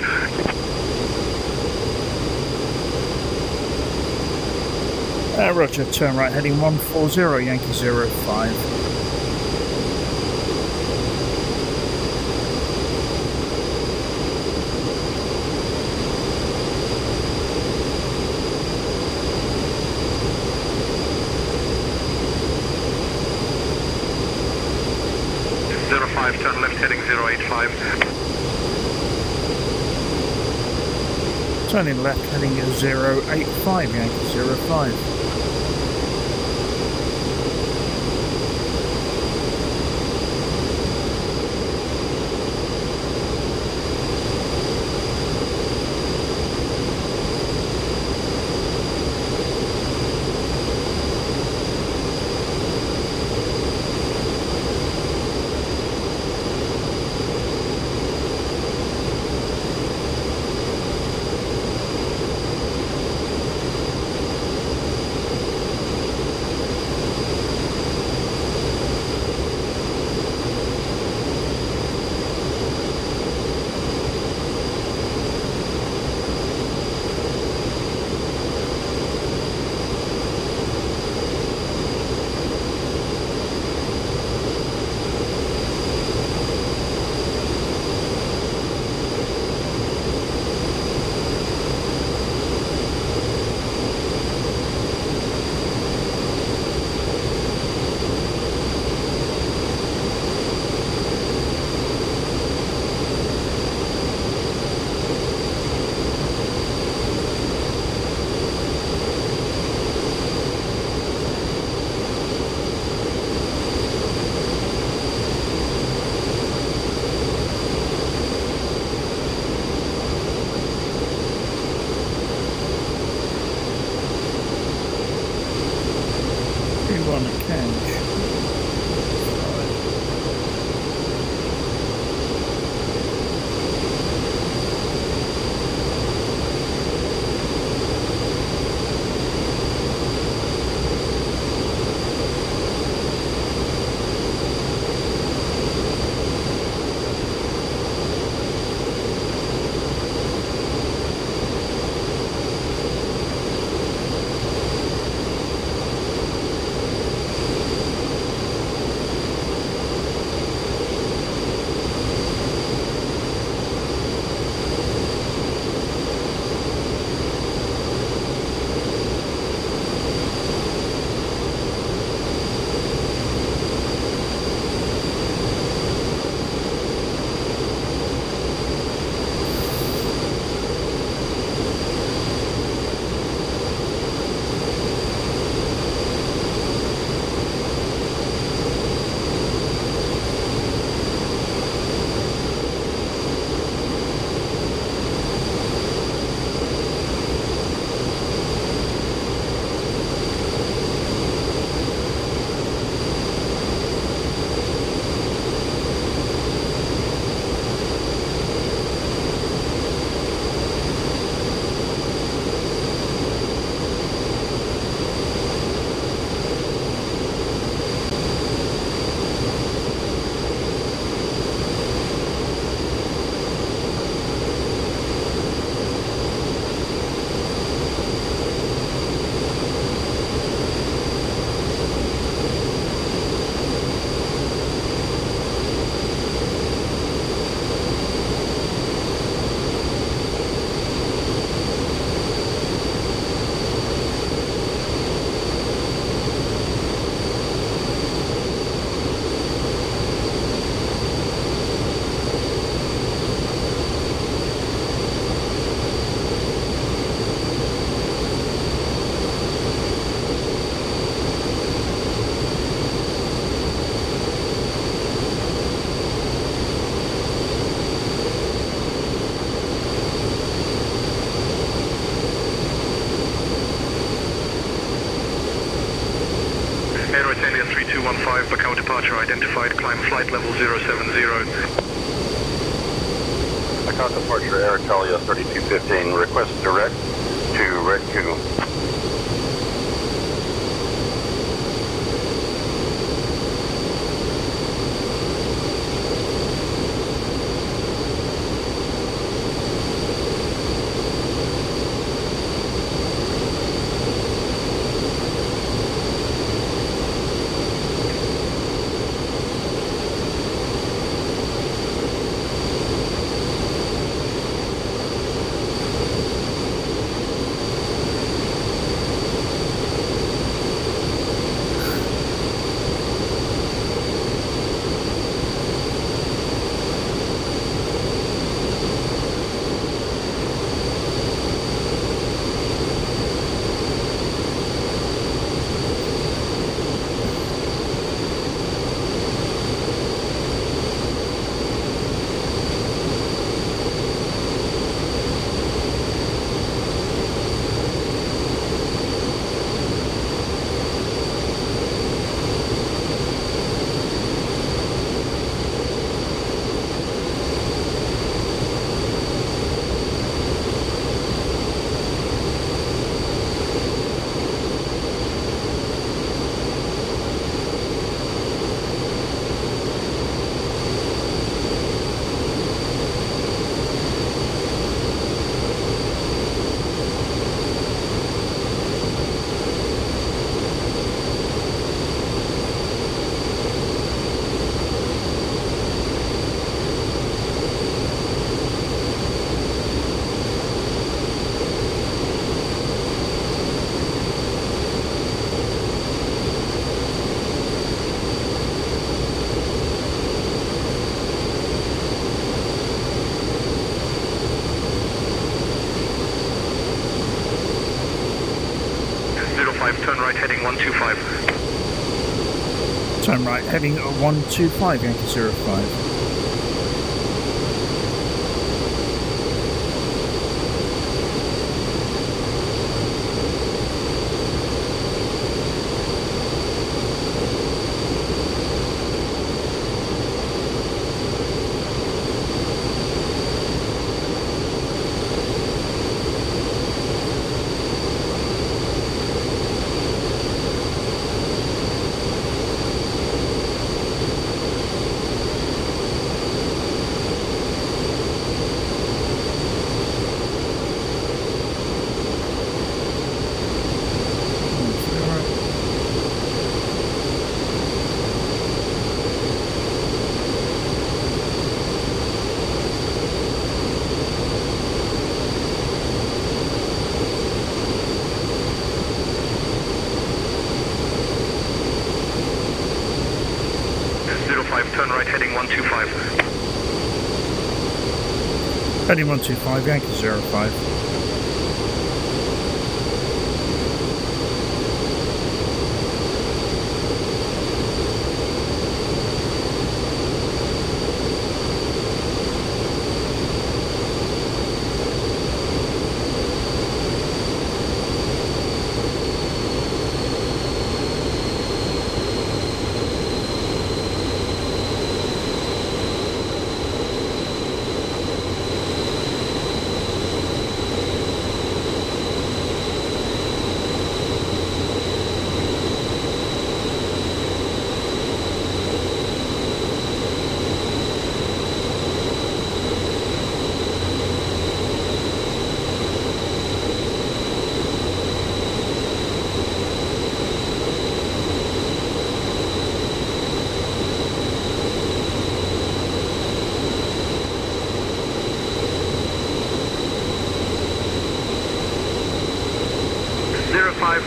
Roger, turn right heading 140, Yankee 05. Turn left heading 085. Turning left heading 085, Yankee 05. Italia 3215, Bacău departure identified, climb flight level 070. Bacău departure, Air Italia 3215, request direct to Red Coup. 05, turn right heading 125. Turn right heading 125, Yankee 05. Turn right heading 125. Heading 125, Yankee 05.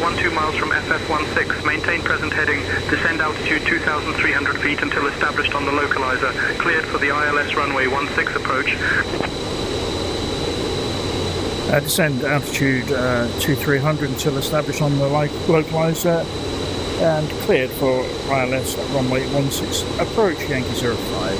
One 2 miles from FF16, maintain present heading, descend altitude 2,300 feet until established on the localizer, cleared for the ILS runway 16 approach. Descend altitude 2,300 until established on the localizer and cleared for ILS runway 16 approach, Yankee 05.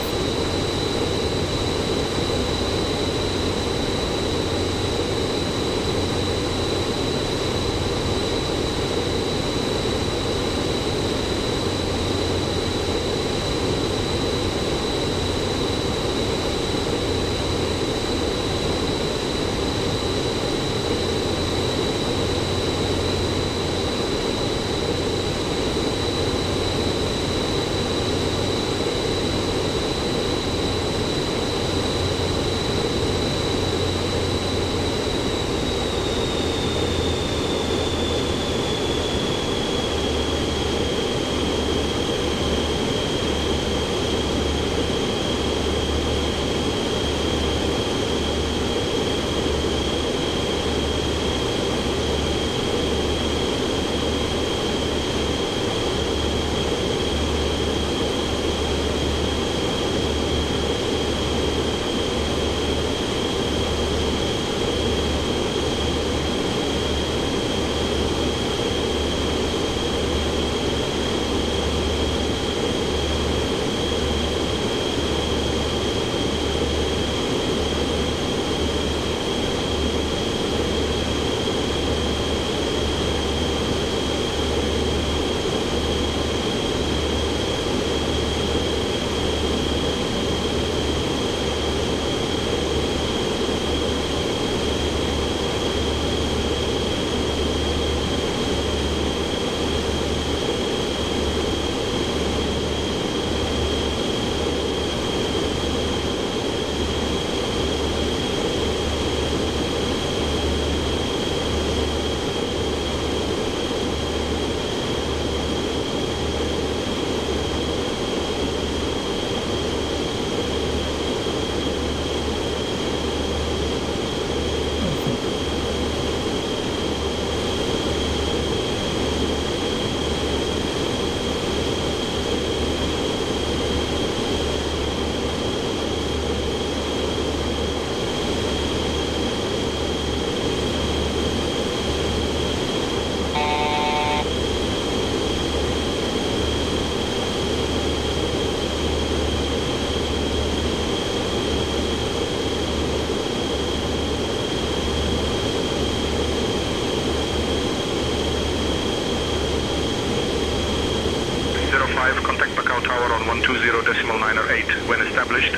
Tower on 120.908 when established.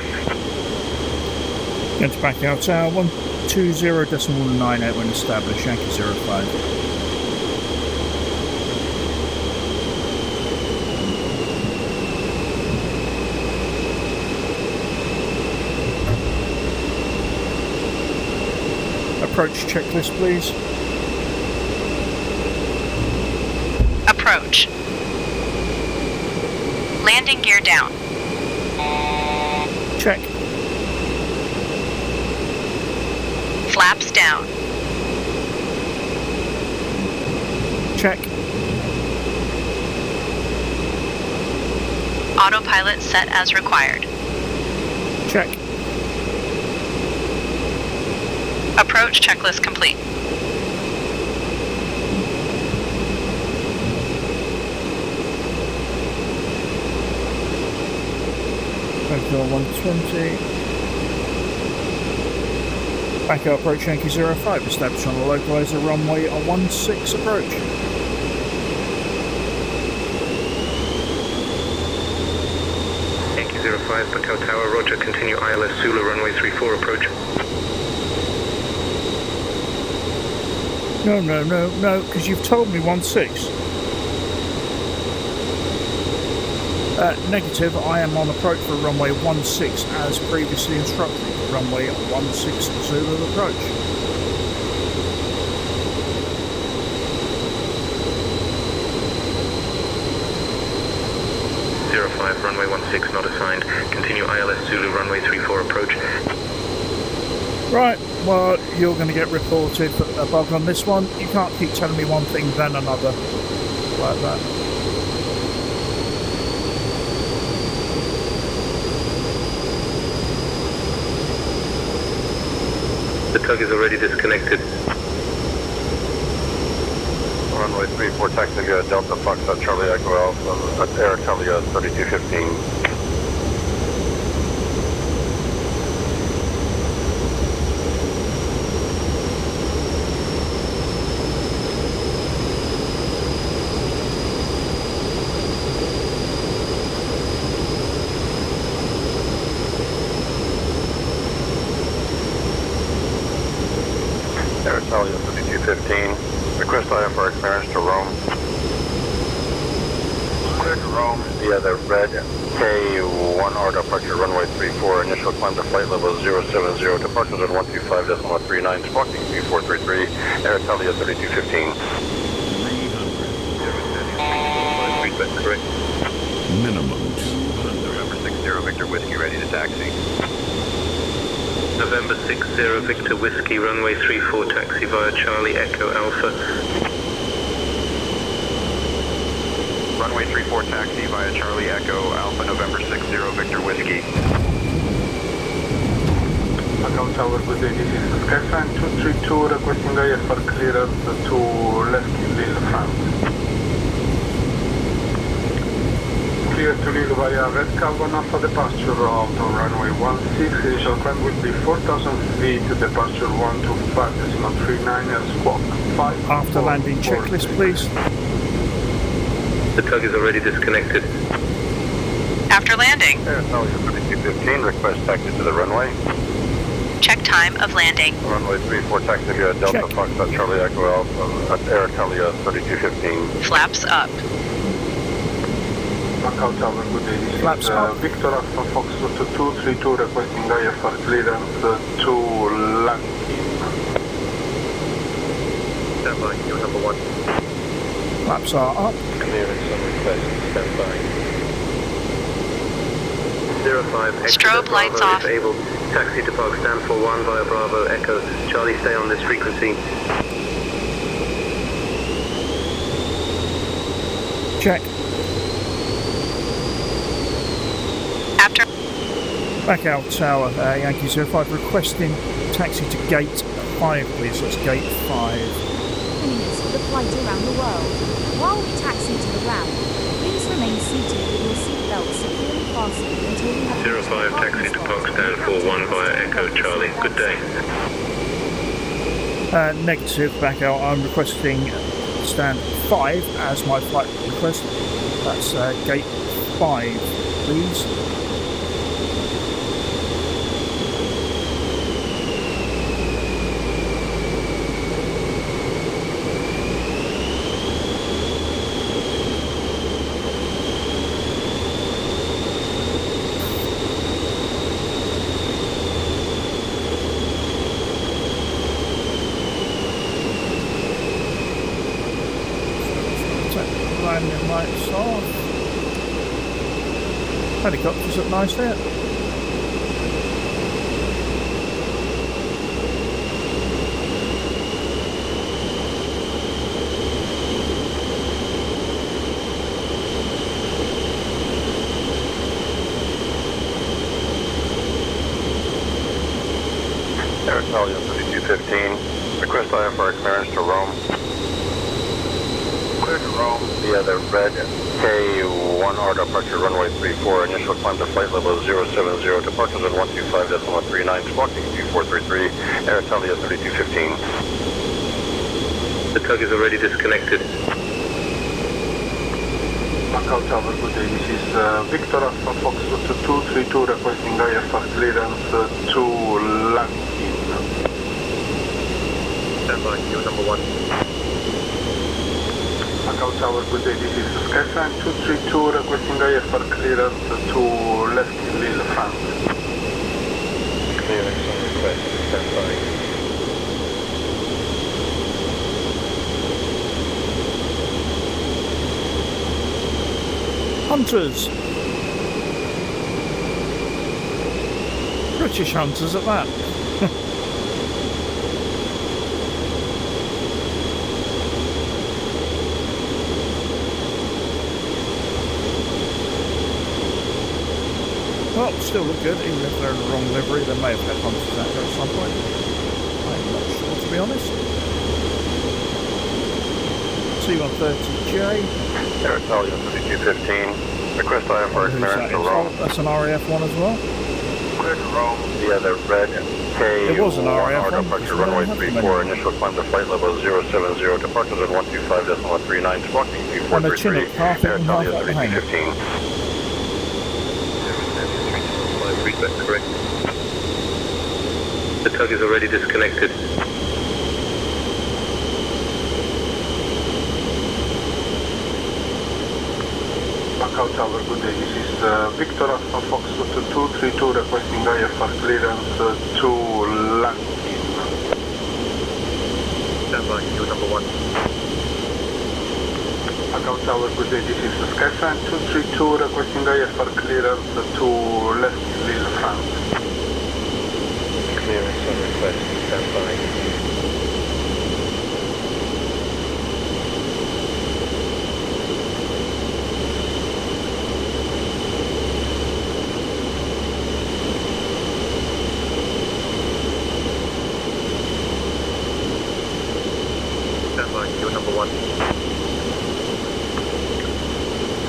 Going to Bacău Tower 120.98 when established, Yankee 05. Approach checklist, please. Approach. Landing gear down. Check. Flaps down. Check. Autopilot set as required. Check. Approach checklist complete. Bacău 120. Bacău approach Yankee 05, established on the localizer runway on 16 approach. Yankee 05, Bacău Tower, roger, continue ILS Zulu runway 34 approach. No, because you've told me 16. Negative, I am on approach for runway 16 as previously instructed. Runway 16 Zulu approach. Runway 16 not assigned. Continue ILS Zulu runway 34 approach. Right, well, you're going to get reported for a bug on this one. You can't keep telling me one thing then another like that. The tug is already disconnected. Runway 34, taxi via Delta Foxtrot Charlie Echo Alpha at Air Italia 3215. Air Italia 3215. Request IFR clearance to Rome. Clear to Rome via the red K1R departure runway 34. Initial climb to flight level 070. Departures at 125.39. Squawking 3433. Air Italia 3215. 300. Correct. Minimum 200. November 60 Victor Whiskey ready to taxi. November 60 Victor Whiskey, runway 34, taxi via Charlie Echo Alpha. Runway 34 taxi via Charlie Echo Alpha, November 60 Victor Whiskey. Bacău Tower, good day, this is Skyfan 232 requesting IFR clearance to Lille, France. Clear to Lille via Red Calvin Alpha departure route on runway 16. Initial climb will be 4,000 feet, departure 125.39 and squawk 5. After landing checklist, please. The tug is already disconnected. After landing, Air Italia 3215, request taxi to the runway. check time of landing. Runway 34, taxi via Delta Foxtrot Charlie Echo Alpha at Air Italia 3215. Flaps up. Bacău Tower, good day, this is Victor Alpha Foxtrot 232 requesting IFR clearance to Lankin. Stand by, you're number 1. Flaps are up. Clearance on request, stand by. 05, exit Strobe at lights Bravo off. if able. Taxi to Park stand for 1 via Bravo Echo. Charlie, stay on this frequency. Check. After Bacău Tower, Yankee 05, requesting taxi to gate 5, please. That's gate 5. Minutes for the flight around the world. While we taxi to the ground, please remain seated with your seatbelt securely fastened until we have 05, taxi to Park stand for 1 via Echo Charlie. Good day. Negative, Bacău. I'm requesting stand 5 as my flight request. That's gate 5. please. Landing lights off. Helicopters look nice there. Air Italia 3215, request IFR clearance to Rome. Clear to Rome via the red K1R departure runway 34, initial climb to flight level 070, departures at 125.139, squawking P433, Air Italia 3215. The tug is already disconnected. Bacău Tower, good day. This is Victor Alpha Foxtrot 232 requesting IFR clearance to Lankin. Stand by, queue number 1. Bacău Tower, good day. This is Skysign 232 requesting IFR clearance to Lille, France. Clearance on request, stand by. Hunters! British hunters at that. Well, still look good, even if they're in the wrong livery. They may have had hunters out there at some point. I'm not sure, to be honest. C-130J. Air Italia 3215, request IFR clearance to Rome. That's an RAF one as well. Clear to Rome via the red It was an RAF K1R one. departure runway 34, initial climb to flight level 070, departures at 125.139, squawking And the Chinook, P433, half Air in, half Italia out the hangar. 3215. Read that correct. The tug is already disconnected. Bacău Tower, good day. This is Victor Alpha Foxtrot 232 requesting IFR clearance to Lankin. Stand by, queue number 1. Bacău Tower, good day. This is Skysign 232 requesting IFR clearance to Lille, France. Clearance on request, stand by. Stand by, queue number 1.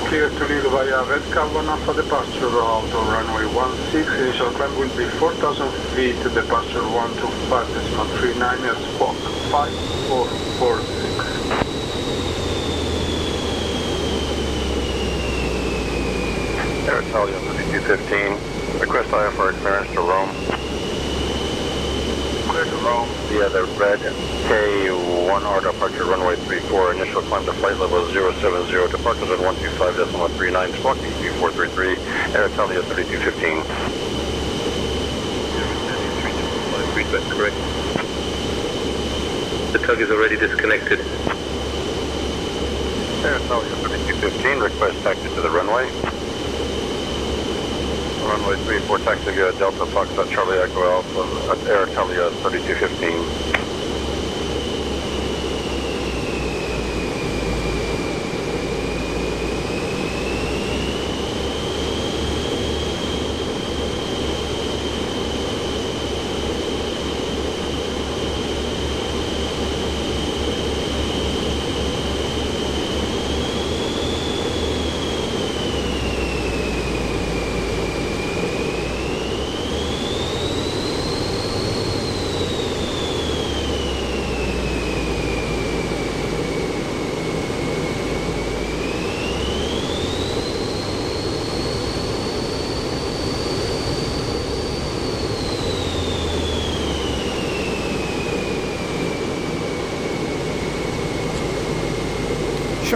Clear to Lille via Red Carbon Alpha departure out on runway 16. Initial climb will be 4,000 feet, departure 125.39 at squawk 5446. Air Italia 3215, request IFR clearance to Rome. Clear to Rome via the red K1R departure runway 34, initial climb to flight level 070, departures at 125.139, squawking P433, Air Italia 3215. Read that correct. The tug is already disconnected. Air Italia 3215, request taxi to the runway. Runway 34, taxi via Delta Foxtrot Charlie Echo Alpha at Air Italia 3215.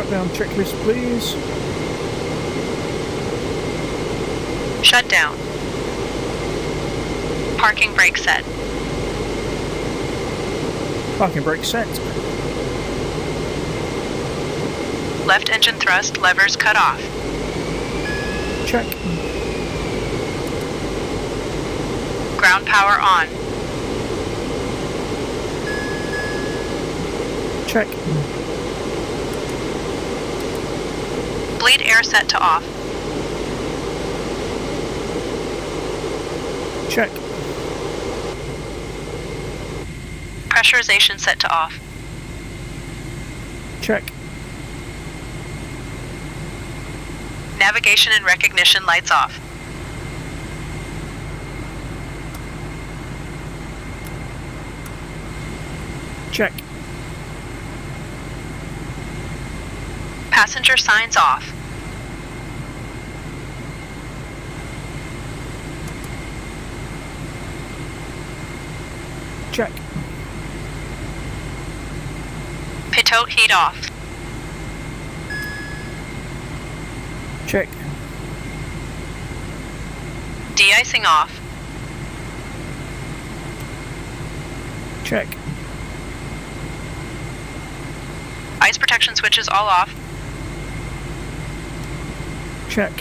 shutdown checklist, please. Shutdown. Parking brake set. Parking brake set. Left engine thrust levers cut off. Check. Ground power on. Check. Bleed air set to off. Check. Pressurization set to off. Check. Navigation and recognition lights off. Check. Passenger signs off. Check. Pitot heat off. Check. De-icing off. Check. Ice protection switches all off. Check.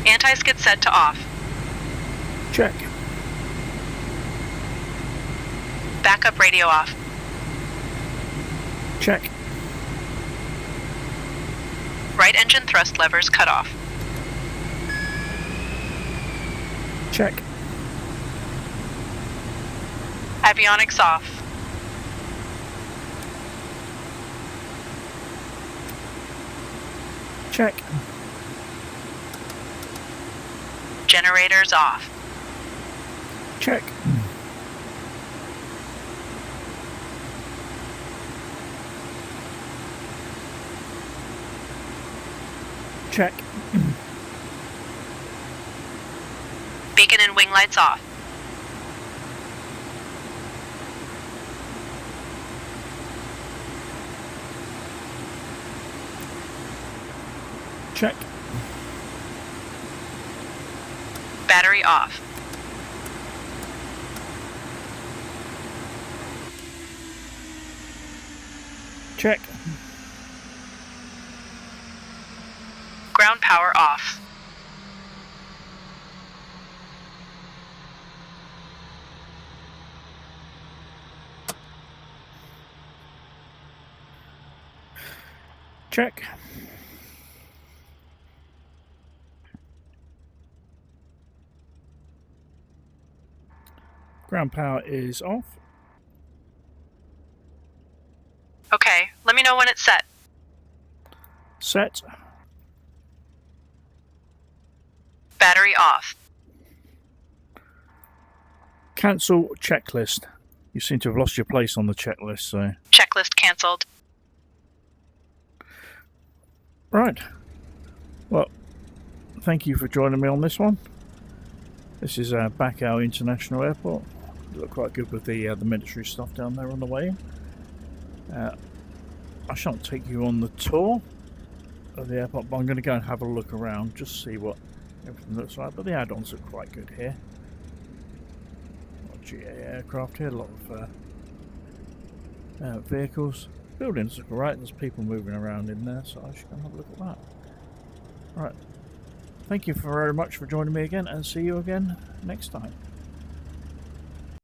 Anti-skid set to off. Check. Backup radio off. Check. Right engine thrust levers cut off. Check. Avionics off. Check. Generators off. Check. Check. Beacon and wing lights off. Check. Battery off. Check. Ground power off. Check. Ground power is off. Okay, let me know when it's set. Set. Battery off. Cancel checklist. You seem to have lost your place on the checklist, so... Checklist cancelled. Right. Well, thank you for joining me on this one. This is Bacău International Airport. It looked quite good with the military stuff down there on the way in. I shan't take you on the tour of the airport, but I'm going to go and have a look around, just see what everything looks like. But the add-ons look quite good here. A lot of GA aircraft here, a lot of vehicles. Buildings look alright, there's people moving around in there, so I should go and have a look at that. Right. Thank you very much for joining me again, and see you again next time.